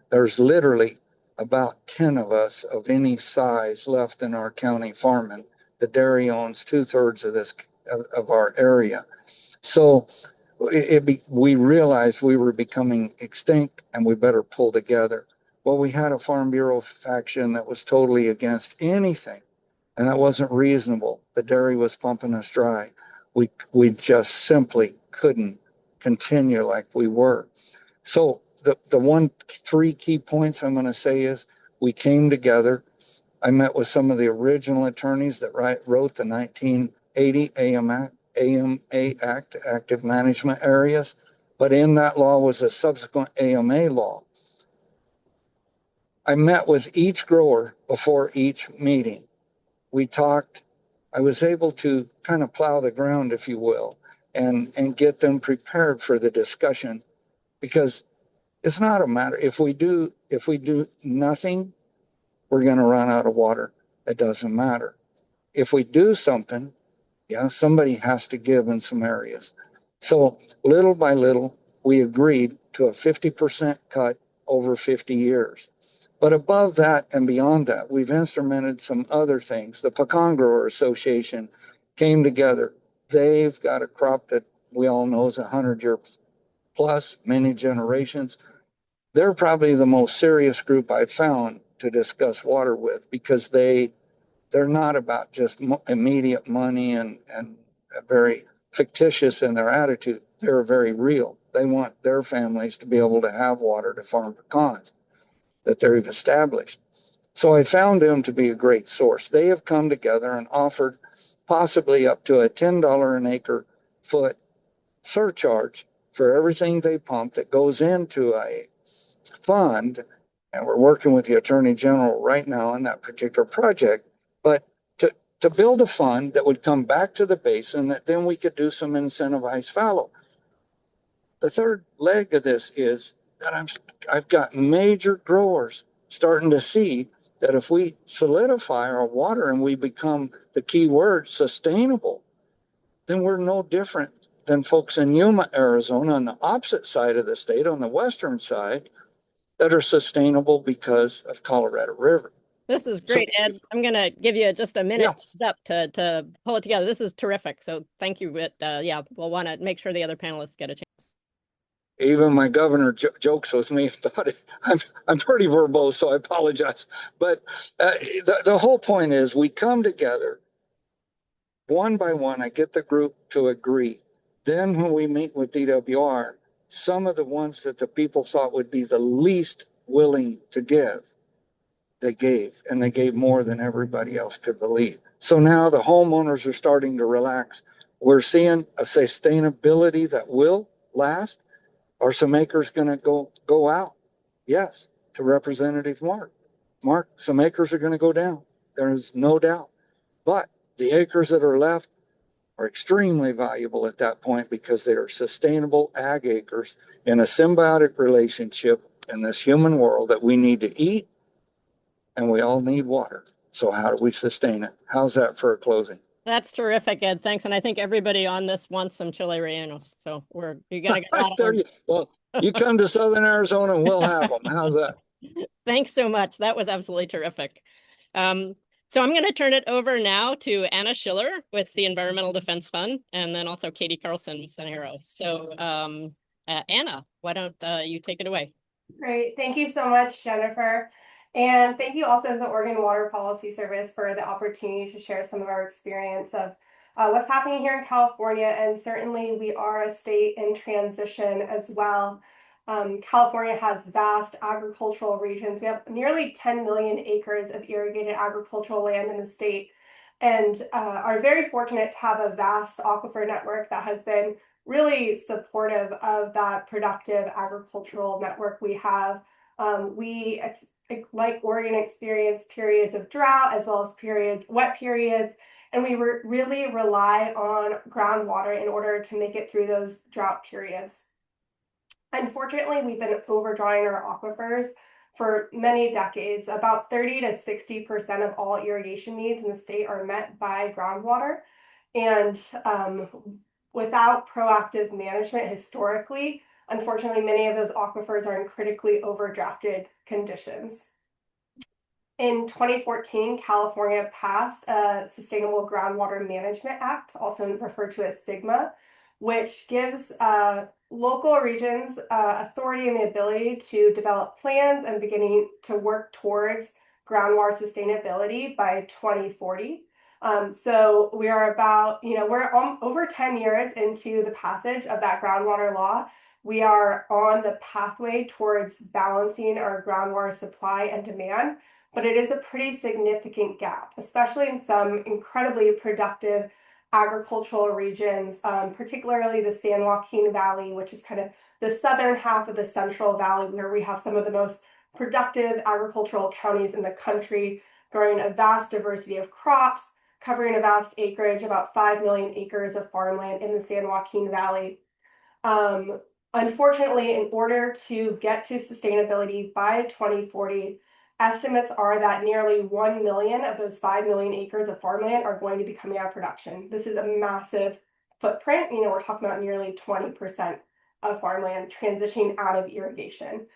there's literally about 10 of us of any size left in our county farming. The dairy owns 2/3 of this of our area. So we realized we were becoming extinct and we better pull together. Well, we had a Farm Bureau faction that was totally against anything, and that wasn't reasonable. The dairy was pumping us dry. We just simply couldn't continue like we were. So the three key points I'm going to say is we came together. I met with some of the original attorneys that wrote the 1980 AMA Act, Active Management Areas, but in that law was a subsequent AMA law. I met with each grower before each meeting. We talked. I was able to kind of plow the ground, if you will, and get them prepared for the discussion, because it's not a matter if we do nothing, we're going to run out of water. It doesn't matter. If we do something, yeah, somebody has to give in some areas. So little by little, we agreed to a 50% cut over 50 years. But above that and beyond that, we've instrumented some other things. The Pecan Grower Association came together. They've got a crop that we all know is 100-year plus, many generations. They're probably the most serious group I've found to discuss water with, because they're not about just immediate money and very fictitious in their attitude. They're very real. They want their families to be able to have water to farm pecans that they've established. So I found them to be a great source. They have come together and offered possibly up to a $10 an acre foot surcharge for everything they pump that goes into a fund. And we're working with the Attorney General right now on that particular project. But to build a fund that would come back to the basin, that then we could do some incentivized fallow. The third leg of this is that I've got major growers starting to see that if we solidify our water and we become, the key word, sustainable, then we're no different than folks in Yuma, Arizona, on the opposite side of the state, on the western side, that are sustainable because of Colorado River. This is So, great, Ed. I'm going to give you just a minute yeah, to pull it together. This is terrific. So thank you. But yeah, we'll want to make sure the other panelists get a chance. even my governor jokes with me about it. I'm pretty verbose, so I apologize. But the whole point is we come together one by one. I get the group to agree. Then when we meet with DWR, some of the ones that the people thought would be the least willing to give, they gave, and they gave more than everybody else could believe. So now the homeowners are starting to relax. We're seeing a sustainability that will last. Are some acres going to go out? Yes, to Representative Mark. Mark, some acres are going to go down. There's no doubt. But the acres that are left are extremely valuable at that point, because they are sustainable ag acres in a symbiotic relationship in this human world that we need to eat, and we all need water. So how do we sustain it? How's that for a closing? That's terrific, Ed. Thanks. And I think everybody on this wants some chile rellenos. So you're going to get a lot of There you, well, you come to Southern Arizona and we'll have them. How's that? Thanks so much. That was absolutely terrific. So I'm going to turn it over now to Anna Schiller with the Environmental Defense Fund, and then also Katie Carlson with Centero. So Anna, why don't you take it away? Great. Thank you so much, Jennifer. And thank you also to the Oregon Water Policy Service for the opportunity to share some of our experience of what's happening here in California. And certainly we are a state in transition as well. California has vast agricultural regions. We have nearly 10 million acres of irrigated agricultural land in the state, and are very fortunate to have a vast aquifer network that has been really supportive of that productive agricultural network we have. We, like Oregon, experience periods of drought as well as wet periods, and we really rely on groundwater in order to make it through those drought periods. Unfortunately, we've been overdrawing our aquifers for many decades. About 30 to 60% of all irrigation needs in the state are met by groundwater. And without proactive management historically, unfortunately, many of those aquifers are in critically overdrafted conditions. In 2014, California passed a Sustainable Groundwater Management Act, also referred to as SGMA, which gives local regions authority and the ability to develop plans and beginning to work towards groundwater sustainability by 2040. So we are about, we're over 10 years into the passage of that groundwater law. We are on the pathway towards balancing our groundwater supply and demand, but it is a pretty significant gap, especially in some incredibly productive agricultural regions, particularly the San Joaquin Valley, which is kind of the southern half of the Central Valley, where we have some of the most productive agricultural counties in the country, growing a vast diversity of crops, covering a vast acreage, about 5 million acres of farmland in the San Joaquin Valley. Unfortunately, in order to get to sustainability by 2040, estimates are that nearly 1 million of those 5 million acres of farmland are going to be coming out of production. This is a massive footprint. We're talking about nearly 20% of farmland transitioning out of irrigation.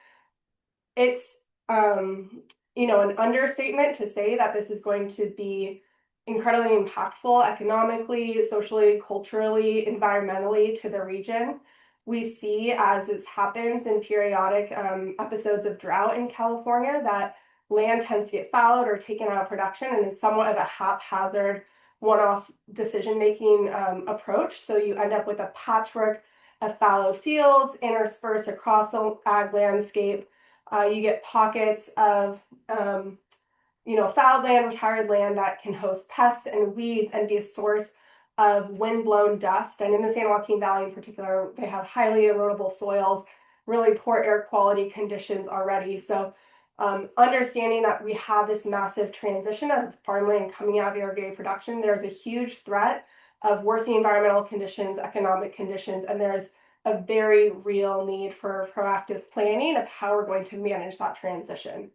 It's, an understatement to say that this is going to be incredibly impactful economically, socially, culturally, environmentally to the region. We see, as this happens in periodic episodes of drought in California, that land tends to get fallowed or taken out of production, and it's somewhat of a haphazard, one-off decision-making approach. So you end up with a patchwork of fallowed fields interspersed across the ag landscape. You get pockets of fallow land, retired land that can host pests and weeds and be a source of wind-blown dust. And in the San Joaquin Valley in particular, they have highly erodible soils, really poor air quality conditions already. So understanding that we have this massive transition of farmland coming out of irrigated production, there's a huge threat of worsening environmental conditions, economic conditions, and there's a very real need for proactive planning of how we're going to manage that transition.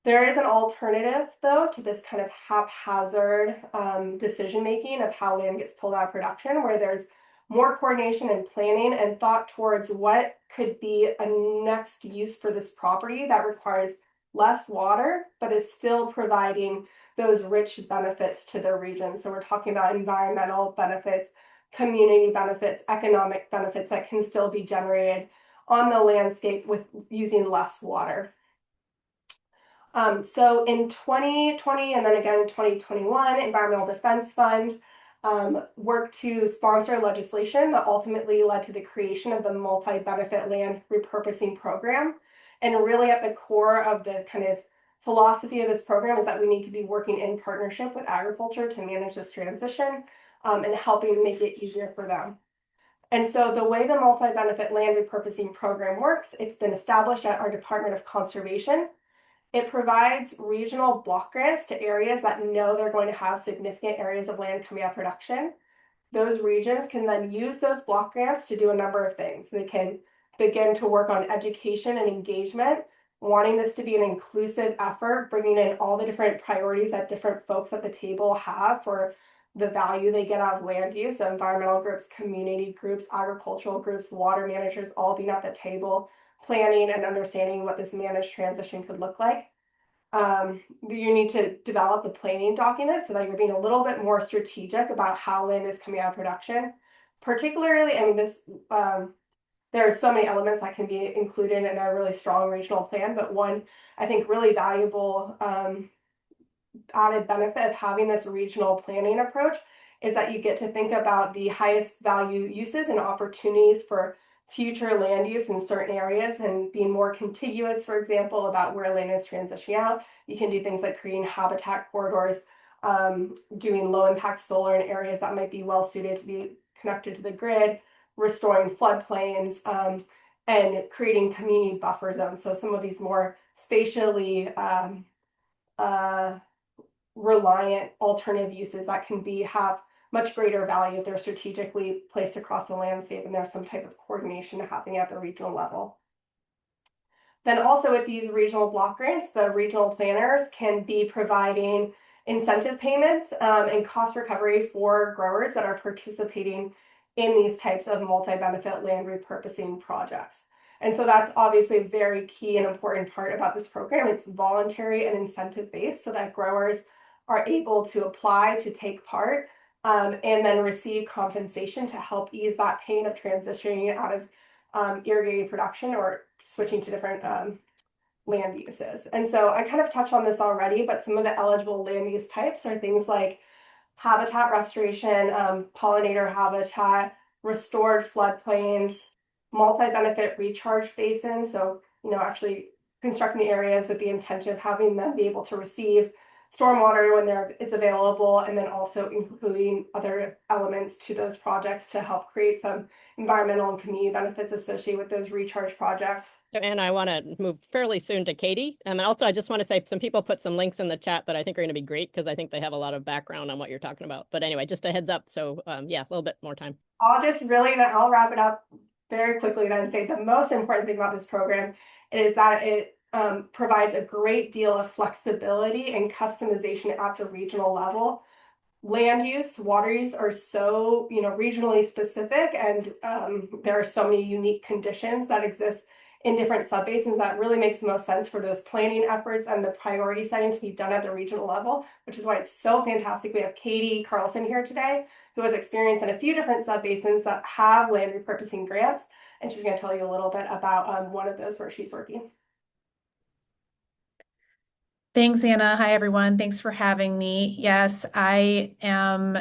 There is an alternative, though, to this kind of haphazard decision-making of how land gets pulled out of production, where there's more coordination and planning and thought towards what could be a next use for this property that requires less water, but is still providing those rich benefits to the region. So we're talking about environmental benefits, community benefits, economic benefits that can still be generated on the landscape with using less water. So in 2020 and then again in 2021, Environmental Defense Fund worked to sponsor legislation that ultimately led to the creation of the Multi-Benefit Land Repurposing Program. And really at the core of the kind of philosophy of this program is that we need to be working in partnership with agriculture to manage this transition and helping make it easier for them. And so the way the Multi-Benefit Land Repurposing Program works, it's been established at our Department of Conservation. It provides regional block grants to areas that know they're going to have significant areas of land coming out of production. Those regions can then use those block grants to do a number of things. They can begin to work on education and engagement, wanting this to be an inclusive effort, bringing in all the different priorities that different folks at the table have for the value they get out of land use. So environmental groups, community groups, agricultural groups, water managers, all being at the table, planning and understanding what this managed transition could look like. You need to develop the planning document so that you're being a little bit more strategic about how land is coming out of production. Particularly, there are so many elements that can be included in a really strong regional plan, but one, I think, really valuable added benefit of having this regional planning approach is that you get to think about the highest value uses and opportunities for future land use in certain areas and being more contiguous, for example, about where land is transitioning out. You can do things like creating habitat corridors, doing low impact solar in areas that might be well suited to be connected to the grid, restoring floodplains, and creating community buffer zones. So some of these more spatially reliant alternative uses that can have much greater value if they're strategically placed across the landscape and there's some type of coordination happening at the regional level. Then also with these regional block grants, the regional planners can be providing incentive payments and cost recovery for growers that are participating in these types of multi-benefit land repurposing projects. And so that's obviously a very key and important part about this program. It's voluntary and incentive-based so that growers are able to apply to take part and then receive compensation to help ease that pain of transitioning out of irrigated production or switching to different land uses. And so I kind of touched on this already, but some of the eligible land use types are things like habitat restoration, pollinator habitat, restored floodplains, multi-benefit recharge basins. So, actually constructing areas with the intention of having them be able to receive stormwater when it's available, and then also including other elements to those projects to help create some environmental and community benefits associated with those recharge projects. And I want to move fairly soon to Katie. And also, I just want to say some people put some links in the chat that I think are going to be great because I think they have a lot of background on what you're talking about. But anyway, just a heads up. So yeah, a little bit more time. I'll wrap it up very quickly then and say the most important thing about this program is that it provides a great deal of flexibility and customization at the regional level. Land use, water use are so, regionally specific, and there are so many unique conditions that exist in different subbasins that really makes the most sense for those planning efforts and the priority setting to be done at the regional level, which is why it's so fantastic. We have Katie Carlson here today, who has experience in a few different subbasins that have land repurposing grants, and she's going to tell you a little bit about one of those where she's working. Thanks, Anna. Hi, everyone. Thanks for having me. Yes, I am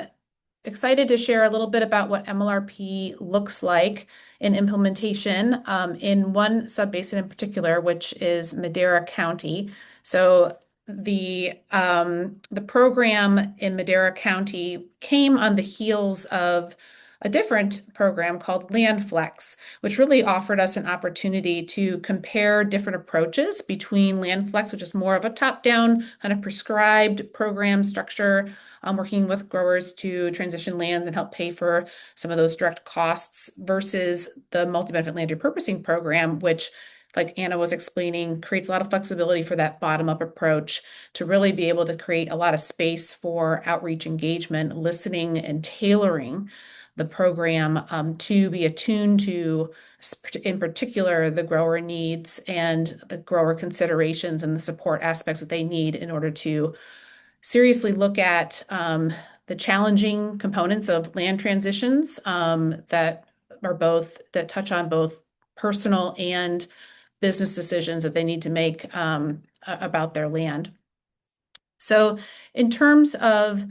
excited to share a little bit about what MLRP looks like in implementation in one subbasin in particular, which is Madera County. So the program in Madera County came on the heels of a different program called Land Flex, which really offered us an opportunity to compare different approaches between Land Flex, which is more of a top-down kind of prescribed program structure, working with growers to transition lands and help pay for some of those direct costs, versus the multi-benefit land repurposing program, which, like Anna was explaining, creates a lot of flexibility for that bottom-up approach to really be able to create a lot of space for outreach engagement, listening, and tailoring the program to be attuned to, in particular, the grower needs and the grower considerations and the support aspects that they need in order to seriously look at the challenging components of land transitions that touch on both personal and business decisions that they need to make about their land. So in terms of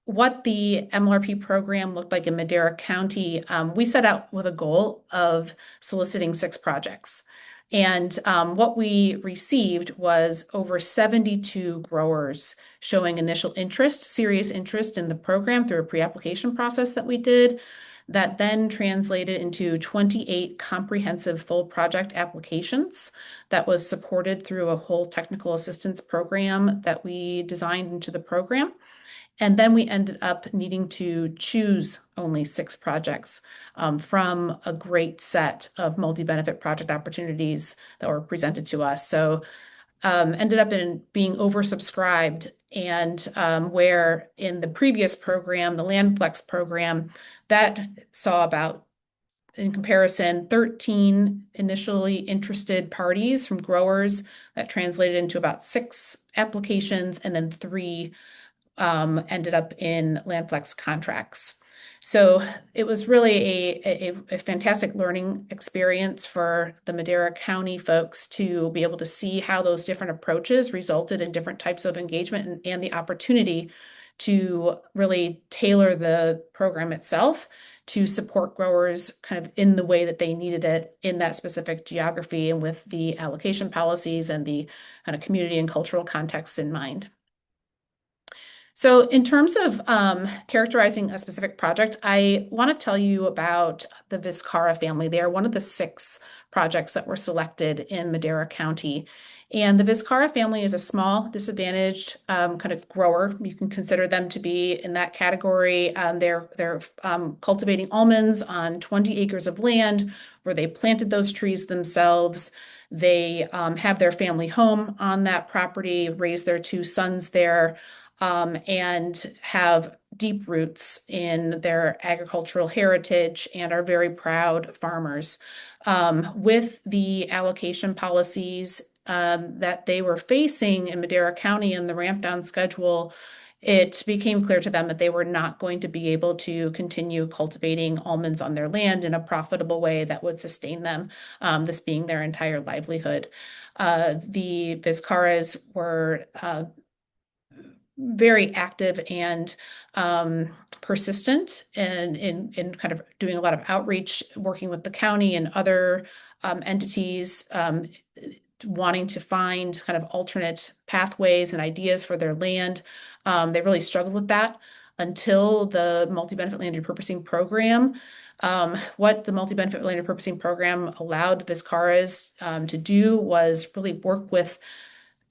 what the MLRP program looked like in Madera County, we set out with a goal of soliciting 6 projects. And what we received was over 72 growers showing initial interest, serious interest in the program through a pre-application process that we did, that then translated into 28 comprehensive full project applications that was supported through a whole technical assistance program that we designed into the program. And then we ended up needing to choose only 6 projects from a great set of multi-benefit project opportunities that were presented to us. So ended up in being oversubscribed, and where in the previous program, the Land Flex program, that saw about, in comparison, 13 initially interested parties from growers that translated into about 6 applications, and then 3 ended up in Land Flex contracts. So it was really a fantastic learning experience for the Madera County folks to be able to see how those different approaches resulted in different types of engagement, and the opportunity to really tailor the program itself to support growers kind of in the way that they needed it in that specific geography, and with the allocation policies and the kind of community and cultural contexts in mind. So in terms of characterizing a specific project, I want to tell you about the Vizcarra family. They are one of the 6 projects that were selected in Madera County. And the Vizcarra family is a small, disadvantaged kind of grower. You can consider them to be in that category. They're cultivating almonds on 20 acres of land where they planted those trees themselves. They have their family home on that property, raised their 2 sons there, and have deep roots in their agricultural heritage and are very proud farmers. With the allocation policies that they were facing in Madera County and the ramp down schedule, it became clear to them that they were not going to be able to continue cultivating almonds on their land in a profitable way that would sustain them, this being their entire livelihood. The Vizcarras were very active and persistent in kind of doing a lot of outreach, working with the county and other entities wanting to find kind of alternate pathways and ideas for their land. They really struggled with that until the multi-benefit land repurposing program. What the multi-benefit land repurposing program allowed Viscaras to do was really work with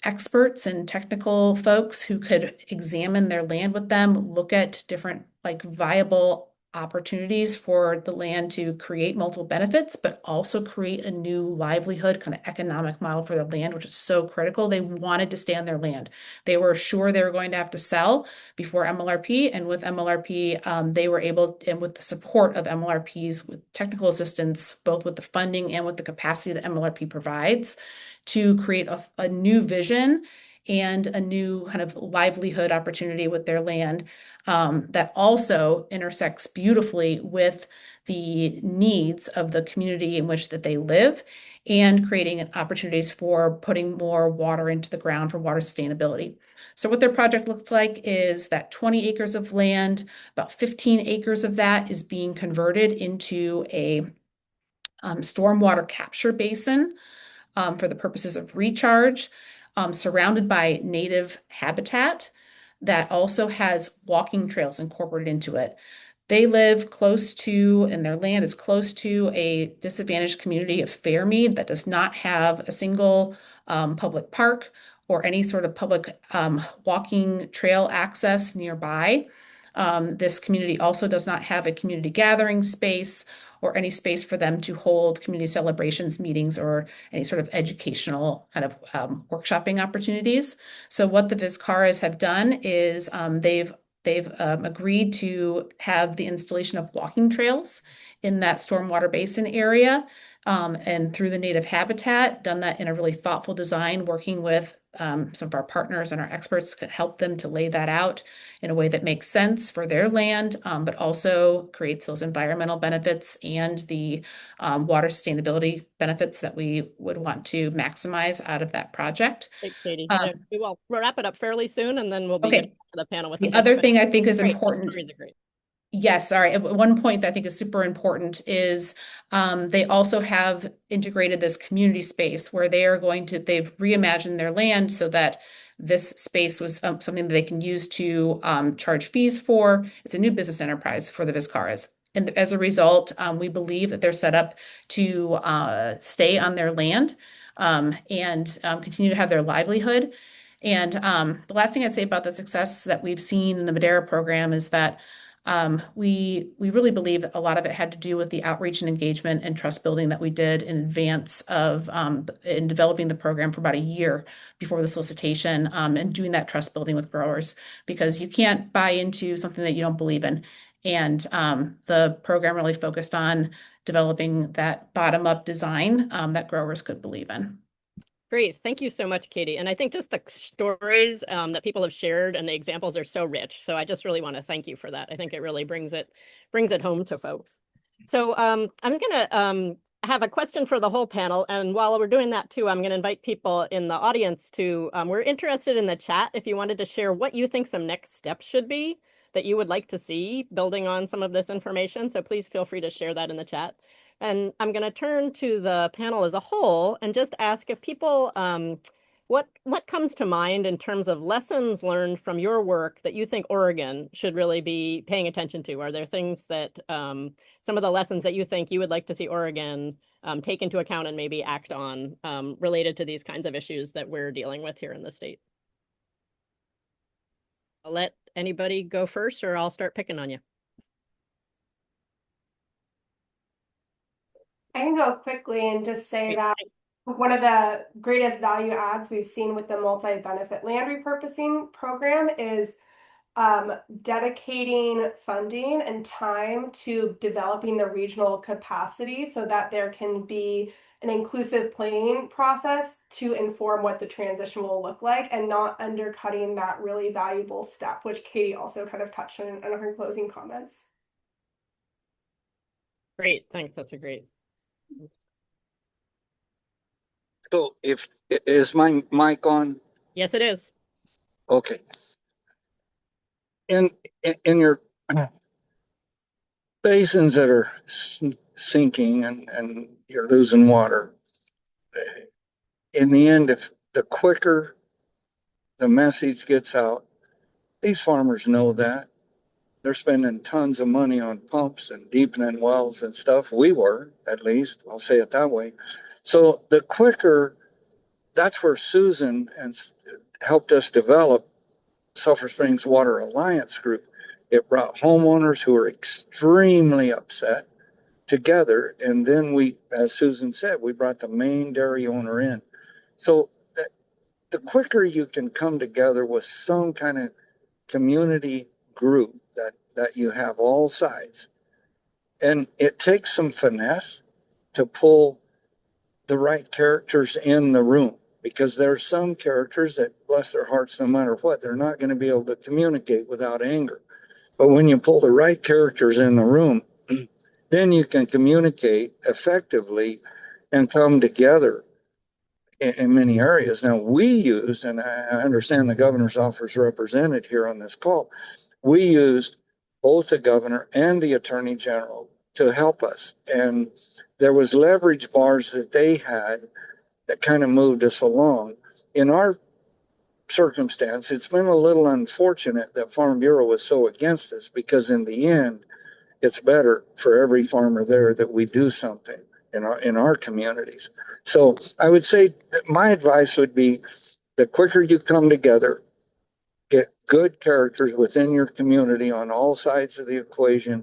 experts and technical folks who could examine their land with them, look at different like viable opportunities for the land to create multiple benefits, but also create a new livelihood kind of economic model for the land, which is so critical. They wanted to stay on their land. They were sure they were going to have to sell before MLRP, and with MLRP, they were able, and with the support of MLRPs, with technical assistance, both with the funding and with the capacity that MLRP provides, to create a new vision and a new kind of livelihood opportunity with their land that also intersects beautifully with the needs of the community in which that they live, and creating opportunities for putting more water into the ground for water sustainability. So what their project looks like is that 20 acres of land, about 15 acres of that is being converted into a stormwater capture basin for the purposes of recharge, surrounded by native habitat that also has walking trails incorporated into it. They live close to, and their land is close to a disadvantaged community of Fairmead that does not have a single public park or any sort of public walking trail access nearby. This community also does not have a community gathering space or any space for them to hold community celebrations, meetings, or any sort of educational kind of workshopping opportunities. So what the Vizcaras have done is they've agreed to have the installation of walking trails in that stormwater basin area, and through the native habitat, done that in a really thoughtful design, working with some of our partners and our experts to help them to lay that out in a way that makes sense for their land, but also creates those environmental benefits and the water sustainability benefits that we would want to maximize out of that project. Thanks, Katie. Yeah, we'll wrap it up fairly soon, and then we'll be getting Okay. to the panel with The some other thing I think is great. important. Stories are great. Yes, sorry. One point that I think is super important is they also have integrated this community space where they've reimagined their land so that this space was something that they can use to charge fees for. It's a new business enterprise for the Vizcaras. And as a result, we believe that they're set up to stay on their land and continue to have their livelihood. And the last thing I'd say about the success that we've seen in the Madera program is that we really believe that a lot of it had to do with the outreach and engagement and trust building that we did in advance of in developing the program for about a year before the solicitation, and doing that trust building with growers, because you can't buy into something that you don't believe in. And the program really focused on developing that bottom up design that growers could believe in. Great. Thank you so much, Katie. And I think just the stories that people have shared and the examples are so rich. So I just really want to thank you for that. I think it really brings it home to folks. So I'm going to have a question for the whole panel. And while we're doing that too, I'm going to invite people in the audience to, we're interested in the chat if you wanted to share what you think some next steps should be that you would like to see building on some of this information. So please feel free to share that in the chat. And I'm going to turn to the panel as a whole and just ask if people, what comes to mind in terms of lessons learned from your work that you think Oregon should really be paying attention to? Are there things that, some of the lessons that you think you would like to see Oregon take into account and maybe act on related to these kinds of issues that we're dealing with here in the state? I'll let anybody go first, or I'll start picking on you. I can go quickly and just say that one of the greatest value adds we've seen with the multi-benefit land repurposing program is dedicating funding and time to developing the regional capacity so that there can be an inclusive planning process to inform what the transition will look like, and not undercutting that really valuable step, which Katie also kind of touched on in her closing comments. Great, thanks. That's a great. So is my mic on? Yes, it is. Okay. In your basins that are sinking and you're losing water, in the end, if the quicker the message gets out, these farmers know that. They're spending tons of money on pumps and deepening wells and stuff. We were, at least, I'll say it that way. So the quicker, that's where Susan and helped us develop Sulphur Springs Water Alliance Group. It brought homeowners who were extremely upset together. And then we, as Susan said, we brought the main dairy owner in. So the quicker you can come together with some kind of community group that you have all sides, and it takes some finesse to pull the right characters in the room, because there are some characters that, bless their hearts, no matter what, they're not going to be able to communicate without anger. But when you pull the right characters in the room, then you can communicate effectively and come together in many areas. Now, we used, and I understand the governor's office represented here on this call, we used both the governor and the attorney general to help us. And there was leverage bars that they had that kind of moved us along. In our circumstance, it's been a little unfortunate that Farm Bureau was so against us, because in the end, it's better for every farmer there that we do something in our communities. So I would say that my advice would be, the quicker you come together, get good characters within your community on all sides of the equation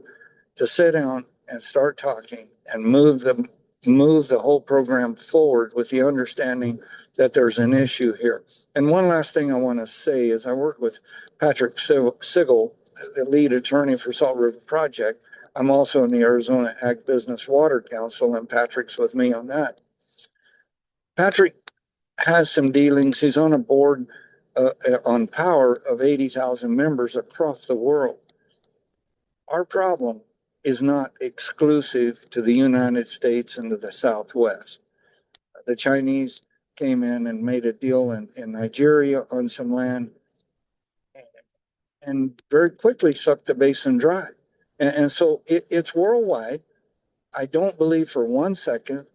to sit down and start talking and move the whole program forward with the understanding that there's an issue here. And one last thing I want to say is, I work with Patrick Sigel, the lead attorney for Salt River Project. I'm also in the Arizona Ag Business Water Council, and Patrick's with me on that. Patrick has some dealings. He's on a board on power of 80,000 members across the world. Our problem is not exclusive to the United States and to the Southwest. The Chinese came in and made a deal in Nigeria on some land, and very quickly sucked the basin dry. And so it's worldwide. I don't believe for one second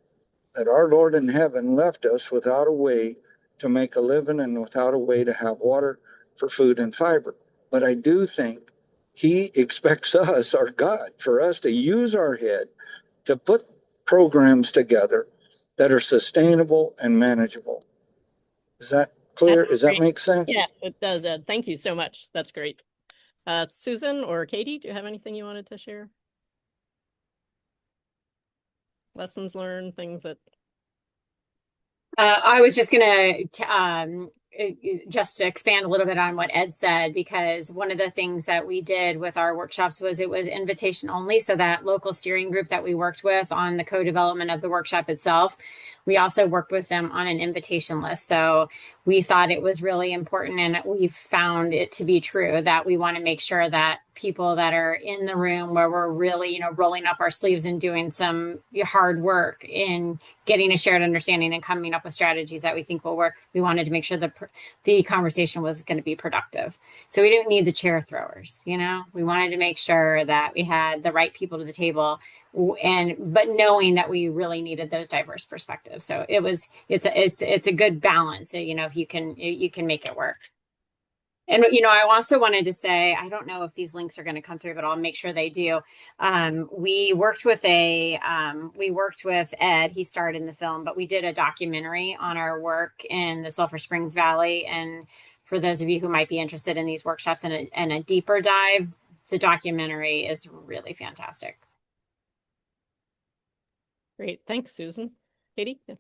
that our Lord in heaven left us without a way to make a living and without a way to have water for food and fiber. But I do think he expects us, our God, for us to use our head to put programs together that are sustainable and manageable. Is that clear? That's Does that great. make sense? Yeah, it does, Ed. Thank you so much. That's great. Susan or Katie, do you have anything you wanted to share? Lessons learned, things that I was just gonna just to expand a little bit on what Ed said, because one of the things that we did with our workshops was it was invitation only. So that local steering group that we worked with on the co-development of the workshop itself, we also worked with them on an invitation list. So we thought it was really important, and we found it to be true, that we want to make sure that people that are in the room where we're really, rolling up our sleeves and doing some hard work in getting a shared understanding and coming up with strategies that we think will work, we wanted to make sure the conversation was going to be productive. So we didn't need the chair throwers, we wanted to make sure that we had the right people to the table, but knowing that we really needed those diverse perspectives. So it's a good balance, if you can make it work. And I also wanted to say, I don't know if these links are going to come through, but I'll make sure they do. We worked with Ed. He starred in the film, but we did a documentary on our work in the Sulphur Springs Valley. And for those of you who might be interested in these workshops and a deeper dive, the documentary is really fantastic. great. Thanks, Susan. Katie? Yeah.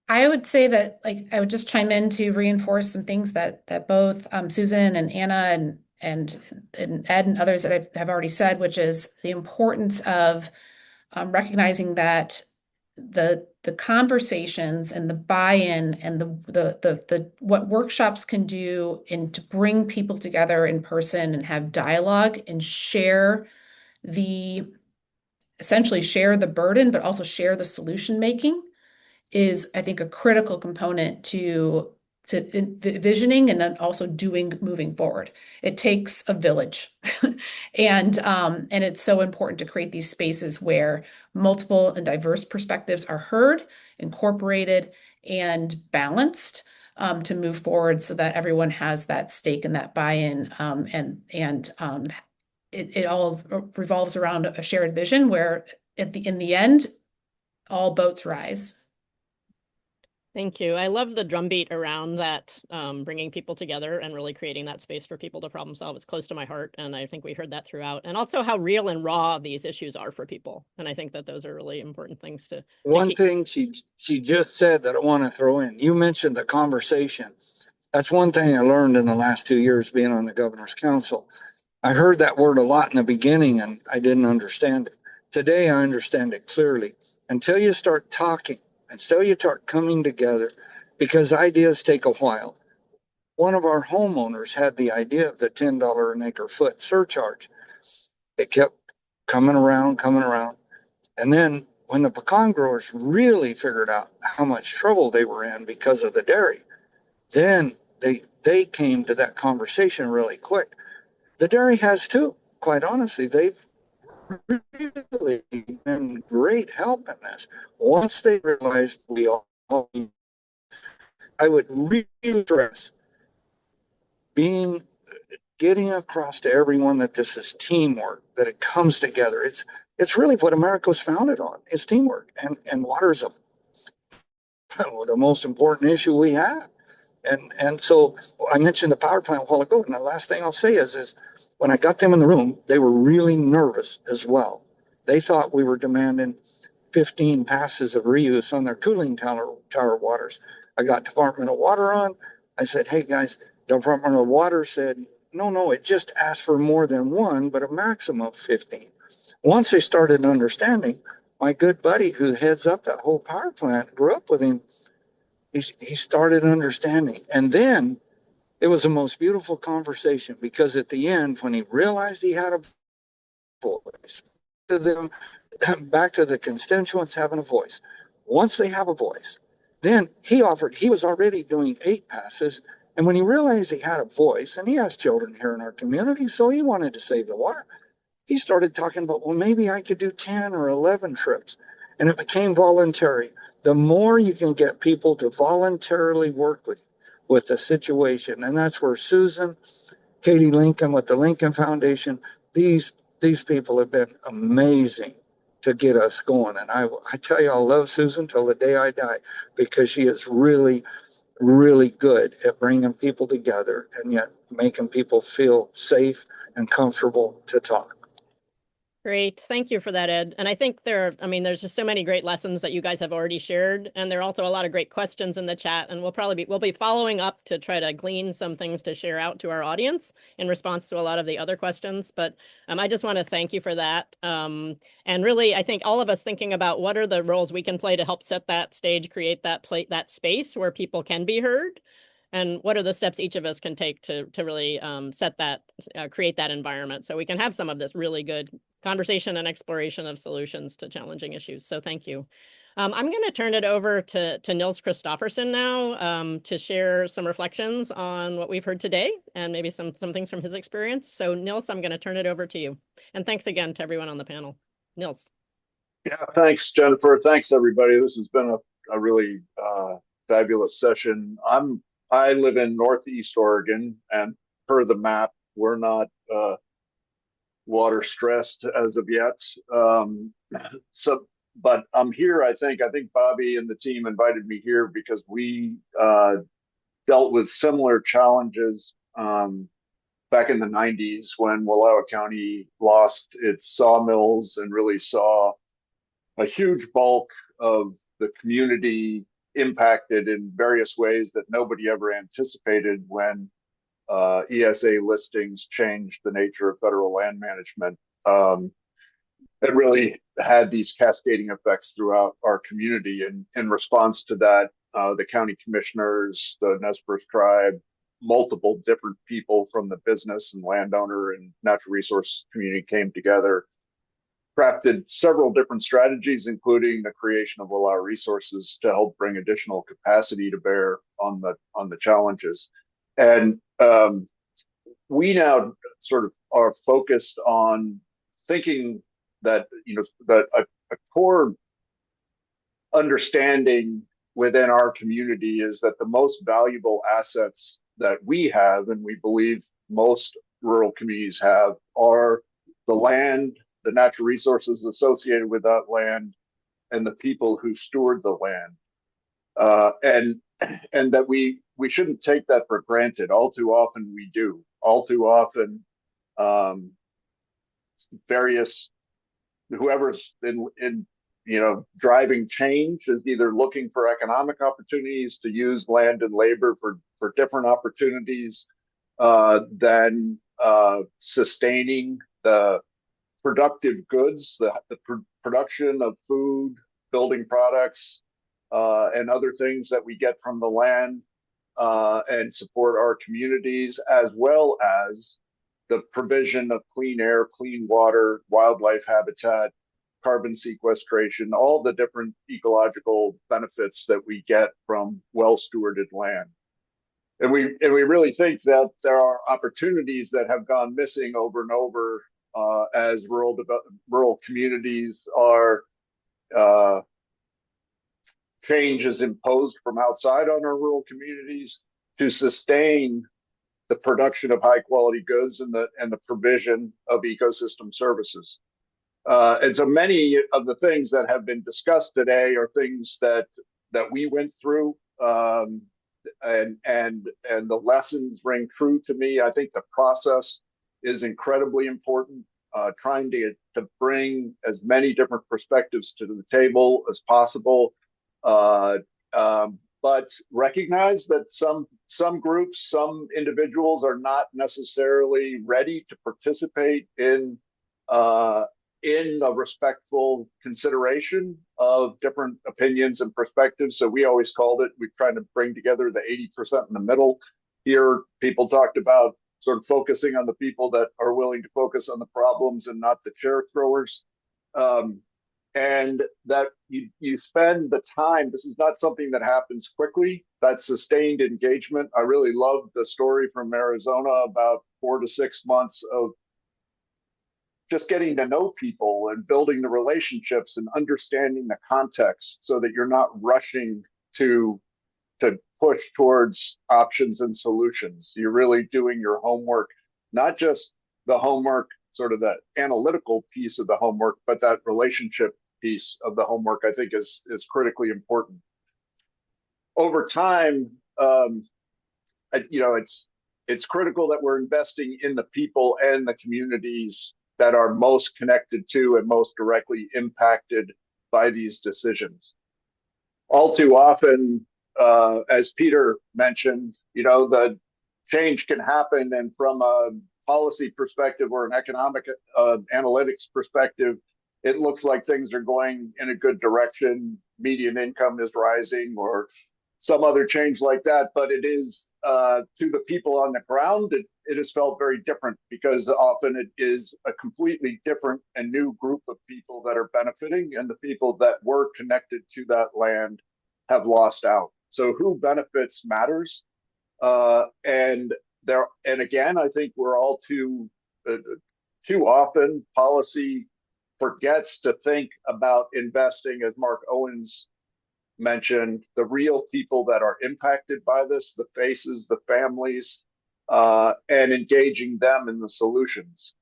I would say that, I would just chime in to reinforce some things that both Susan and Anna and Ed and others that have already said, which is the importance of recognizing that the conversations and the buy-in and the what workshops can do to bring people together in person and have dialogue and essentially share the burden, but also share the solution making, is, I think, a critical component to visioning and then also doing moving forward. It takes a village. And it's so important to create these spaces where multiple and diverse perspectives are heard, incorporated, and balanced to move forward so that everyone has that stake and that buy-in and it all revolves around a shared vision where in the end, all boats rise. Thank you. I love the drumbeat around that, bringing people together and really creating that space for people to problem solve. It's close to my heart, and I think we heard that throughout. And also how real and raw these issues are for people. And I think that those are really important things to One keep. thing she just said that I want to throw in, you mentioned the conversation. That's one thing I learned in the last 2 years being on the governor's council. I heard that word a lot in the beginning and I didn't understand it. Today I understand it clearly. Until you start talking, until you start coming together, because ideas take a while. One of our homeowners had the idea of the $10 an acre foot surcharge. It kept coming around, coming around. And then when the pecan growers really figured out how much trouble they were in because of the dairy, then they came to that conversation really quick. The dairy has too, quite honestly. They've really been great help in this. Once they realized we all, I would really stress being getting across to everyone that this is teamwork, that it comes together. It's really what America was founded on. It's teamwork, and water is the most important issue we have. And so I mentioned the power plant a while ago, and the last thing I'll say is when I got them in the room, they were really nervous as well. They thought we were demanding 15 passes of reuse on their cooling tower waters. I got Department of Water on. I said, hey guys, Department of Water said, no, it just asked for more than one, but a maximum of 15. Once they started understanding, my good buddy who heads up that whole power plant, grew up with him, he started understanding. And then it was the most beautiful conversation because at the end, when he realized he had a voice, to them, back to the constituents having a voice. Once they have a voice, then he was already doing 8 passes. And when he realized he had a voice, and he has children here in our community, so he wanted to save the water, he started talking about, well, maybe I could do 10 or 11 trips. And it became voluntary. The more you can get people to voluntarily work with the situation, and that's where Susan, Katie Lincoln with the Lincoln Foundation, these people have been amazing to get us going. And I tell you, I'll love Susan till the day I die because she is really, really good at bringing people together and yet making people feel safe and comfortable to talk. Great. Thank you for that, Ed. And I think there's just so many great lessons that you guys have already shared. And there are also a lot of great questions in the chat. And we'll be following up to try to glean some things to share out to our audience in response to a lot of the other questions. But I just want to thank you for that. And really, I think all of us thinking about what are the roles we can play to help set that stage, create that space where people can be heard. And what are the steps each of us can take to really create that environment so we can have some of this really good conversation and exploration of solutions to challenging issues. So thank you. I'm going to turn it over to Nils Christofferson now to share some reflections on what we've heard today and maybe some things from his experience. So Nils, I'm going to turn it over to you. And thanks again to everyone on the panel. Nils. Yeah, thanks, Jennifer. Thanks, everybody. This has been a really fabulous session. I live in Northeast Oregon, and per the map, we're not water stressed as of yet. But I'm here. I think Bobby and the team invited me here because we dealt with similar challenges back in the 90s when Wallowa County lost its sawmills and really saw a huge bulk of the community impacted in various ways that nobody ever anticipated when ESA listings changed the nature of federal land management. It really had these cascading effects throughout our community. And in response to that, the county commissioners, the Nez Perce tribe, multiple different people from the business and landowner and natural resource community came together crafted several different strategies, including the creation of Willow Resources to help bring additional capacity to bear on the challenges. And we now sort of are focused on thinking that that a core understanding within our community is that the most valuable assets that we have, and we believe most rural communities have, are the land, the natural resources associated with that land, and the people who steward the land. And that we shouldn't take that for granted. All too often we do. All too often, various whoever's in driving change is either looking for economic opportunities to use land and labor for different opportunities than sustaining the productive goods, the production of food, building products, and other things that we get from the land and support our communities, as well as the provision of clean air, clean water, wildlife habitat, carbon sequestration, all the different ecological benefits that we get from well-stewarded land. And we really think that there are opportunities that have gone missing over and over as rural communities are change is imposed from outside on our rural communities to sustain the production of high quality goods and the provision of ecosystem services. And so many of the things that have been discussed today are things that we went through, and the lessons ring true to me. I think the process is incredibly important. Trying to bring as many different perspectives to the table as possible, but recognize that some groups, some individuals are not necessarily ready to participate in a respectful consideration of different opinions and perspectives. So we always called it, we tried to bring together the 80% in the middle. Here, people talked about sort of focusing on the people that are willing to focus on the problems and not the chair throwers. And that you spend the time, this is not something that happens quickly, that sustained engagement. I really loved the story from Arizona about 4 to 6 months of just getting to know people and building the relationships and understanding the context so that you're not rushing to push towards options and solutions. You're really doing your homework, not just the homework, sort of the analytical piece of the homework, but that relationship piece of the homework, I think is critically important. Over time, it's critical that we're investing in the people and the communities that are most connected to and most directly impacted by these decisions. All too often, as Peter mentioned, the change can happen, and from a policy perspective or an economic analytics perspective, it looks like things are going in a good direction. Median income is rising, or some other change like that. But it is to the people on the ground, it has felt very different, because often it is a completely different and new group of people that are benefiting, and the people that were connected to that land have lost out. So who benefits matters. And again, I think we're all too often, policy forgets to think about investing, as Mark Owens mentioned, the real people that are impacted by this, the faces, the families, and engaging them in the solutions.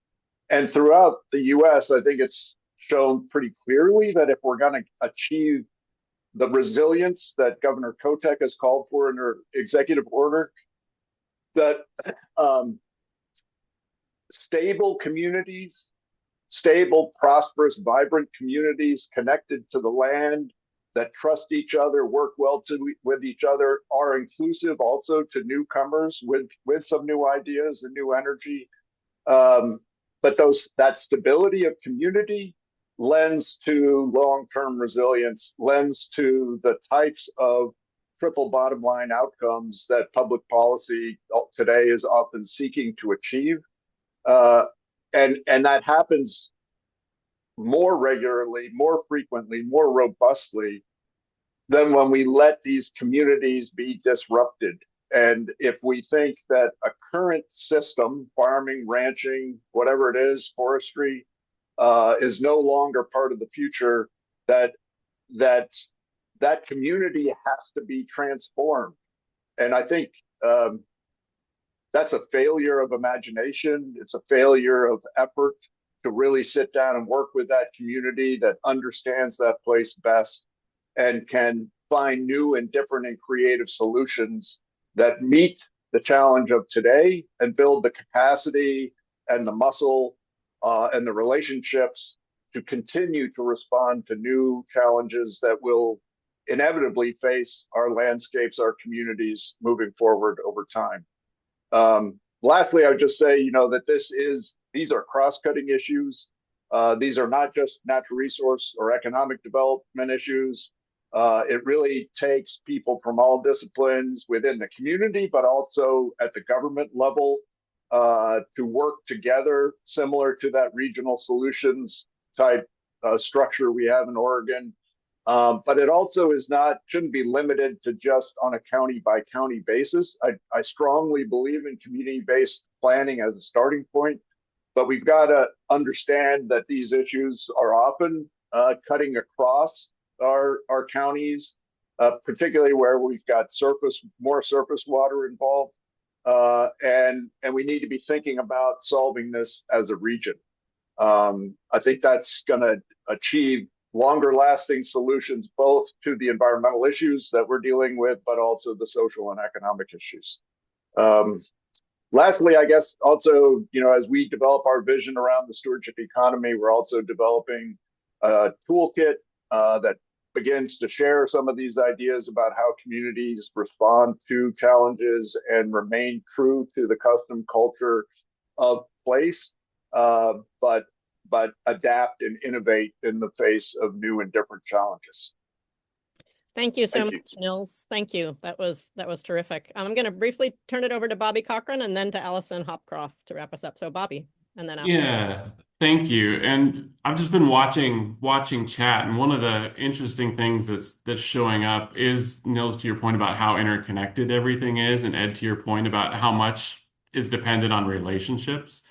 And throughout the US, I think it's shown pretty clearly that if we're going to achieve the resilience that Governor Kotek has called for in her executive order, that stable communities, stable, prosperous, vibrant communities connected to the land, that trust each other, work well with each other, are inclusive also to newcomers with some new ideas and new energy. But that stability of community lends to long-term resilience, lends to the types of triple bottom line outcomes that public policy today is often seeking to achieve. And that happens more regularly, more frequently, more robustly than when we let these communities be disrupted. And if we think that a current system, farming, ranching, whatever it is, forestry, is no longer part of the future, that that that community has to be transformed. And I think that's a failure of imagination. It's a failure of effort to really sit down and work with that community that understands that place best and can find new and different and creative solutions that meet the challenge of today and build the capacity and the muscle and the relationships to continue to respond to new challenges that will inevitably face our landscapes, our communities moving forward over time. Lastly, I would just say, that these are cross-cutting issues. These are not just natural resource or economic development issues. It really takes people from all disciplines within the community, but also at the government level, to work together, similar to that regional solutions type structure we have in Oregon. But it also shouldn't be limited to just on a county by county basis. I strongly believe in community-based planning as a starting point, but we've got to understand that these issues are often cutting across our counties, particularly where we've got more surface water involved. And we need to be thinking about solving this as a region. I think that's going to achieve longer lasting solutions, both to the environmental issues that we're dealing with, but also the social and economic issues. Lastly, I guess also, as we develop our vision around the stewardship economy, we're also developing a toolkit that begins to share some of these ideas about how communities respond to challenges and remain true to the custom culture of place, but adapt and innovate in the face of new and different challenges. Thank you so much, Nils. Thank you. That was terrific. I'm going to briefly turn it over to Bobby Cochran and then to Allison Hopcroft to wrap us up. So Bobby, and then Yeah, thank you. And I've just been watching chat, and one of the interesting things that's showing up is, Nils, to your point about how interconnected everything is, and Ed, to your point about how much is dependent on relationships.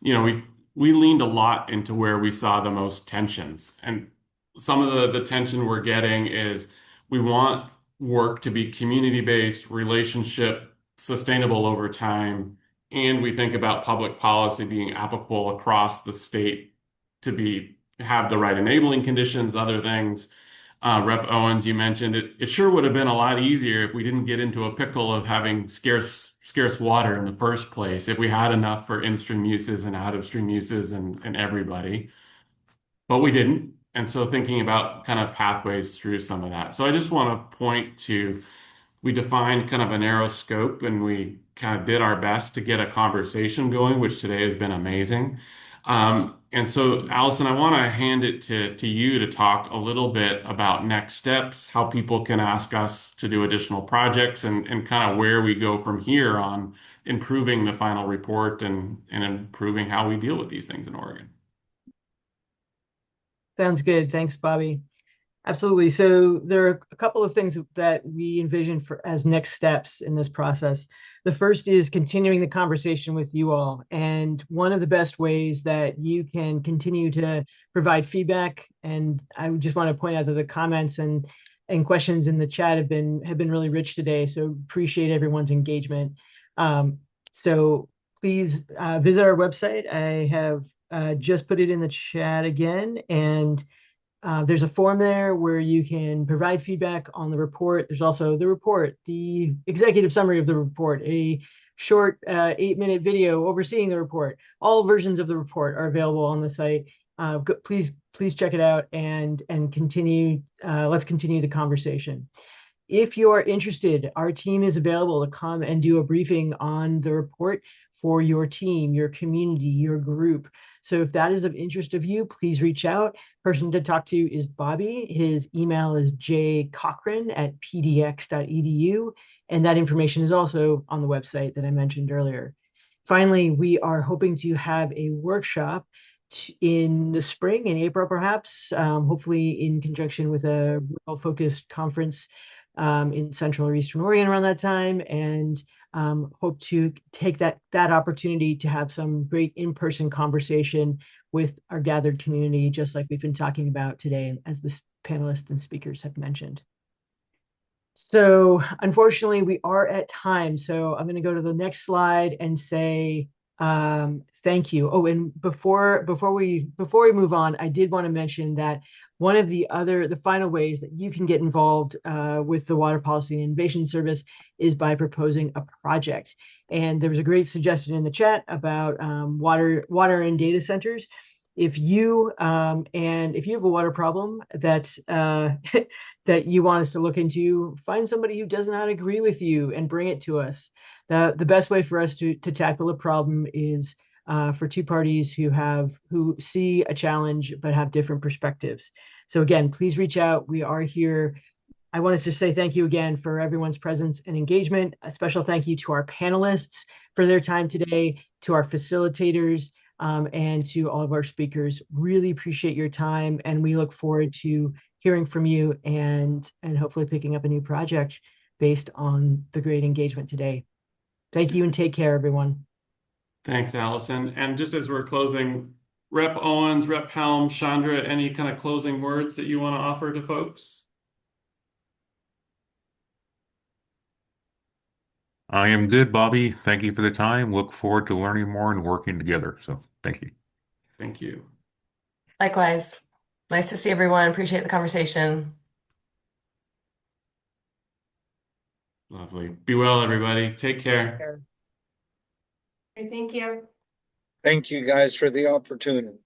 We leaned a lot into where we saw the most tensions. And some of the tension we're getting is we want work to be community-based, relationship, sustainable over time, and we think about public policy being applicable across the state to have the right enabling conditions, other things. Rep. Owens, you mentioned it sure would have been a lot easier if we didn't get into a pickle of having scarce water in the first place, if we had enough for in-stream uses and out-of-stream uses and everybody. But we didn't. And so thinking about kind of pathways through some of that. So I just want to point to, we defined kind of a narrow scope and we kind of did our best to get a conversation going, which today has been amazing. And so, Allison, I want to hand it to you to talk a little bit about next steps, how people can ask us to do additional projects, and kind of where we go from here on improving the final report and improving how we deal with these things in Oregon. Sounds good. Thanks, Bobby. Absolutely. So there are a couple of things that we envision as next steps in this process. The first is continuing the conversation with you all. And one of the best ways that you can continue to provide feedback, and I just want to point out that the comments and questions in the chat have been really rich today. So appreciate everyone's engagement. So please visit our website. I have just put it in the chat again, and there's a form there where you can provide feedback on the report. There's also the report, the executive summary of the report, a short 8-minute video overseeing the report. All versions of the report are available on the site. Please check it out and continue. Let's continue the conversation. If you're interested, our team is available to come and do a briefing on the report for your team, your community, your group. So if that is of interest of you, please reach out. Person to talk to is Bobby. His email is jcochran@pdx.edu. And that information is also on the website that I mentioned earlier. Finally, we are hoping to have a workshop in the spring, in April, perhaps, hopefully in conjunction with a rural focused conference in Central or Eastern Oregon around that time, and hope to take that opportunity to have some great in-person conversation with our gathered community, just like we've been talking about today, as the panelists and speakers have mentioned. So unfortunately, we are at time. So I'm going to go to the next slide and say thank you. Oh, and before we move on, I did want to mention that one of the final ways that you can get involved with the Water Policy and Innovation Service is by proposing a project. And there was a great suggestion in the chat about water and data centers. If you have a water problem that that you want us to look into, find somebody who does not agree with you and bring it to us. The best way for us to tackle a problem is for two parties who see a challenge but have different perspectives. So again, please reach out. We are here. I want to just say thank you again for everyone's presence and engagement. A special thank you to our panelists for their time today, to our facilitators, and to all of our speakers. Really appreciate your time, and we look forward to hearing from you and hopefully picking up a new project based on the great engagement today. Thank you and take care, everyone. Thanks, Allison. And just as we're closing, Rep Owens, Rep Helm, Chandra, any kind of closing words that you want to offer to folks? I am good, Bobby. Thank you for the time. Look forward to learning more and working together. So thank you. Thank you. Likewise. Nice to see everyone. Appreciate the conversation. Lovely. Be well, everybody. Take care. Thank you. Thank you guys for the opportunity.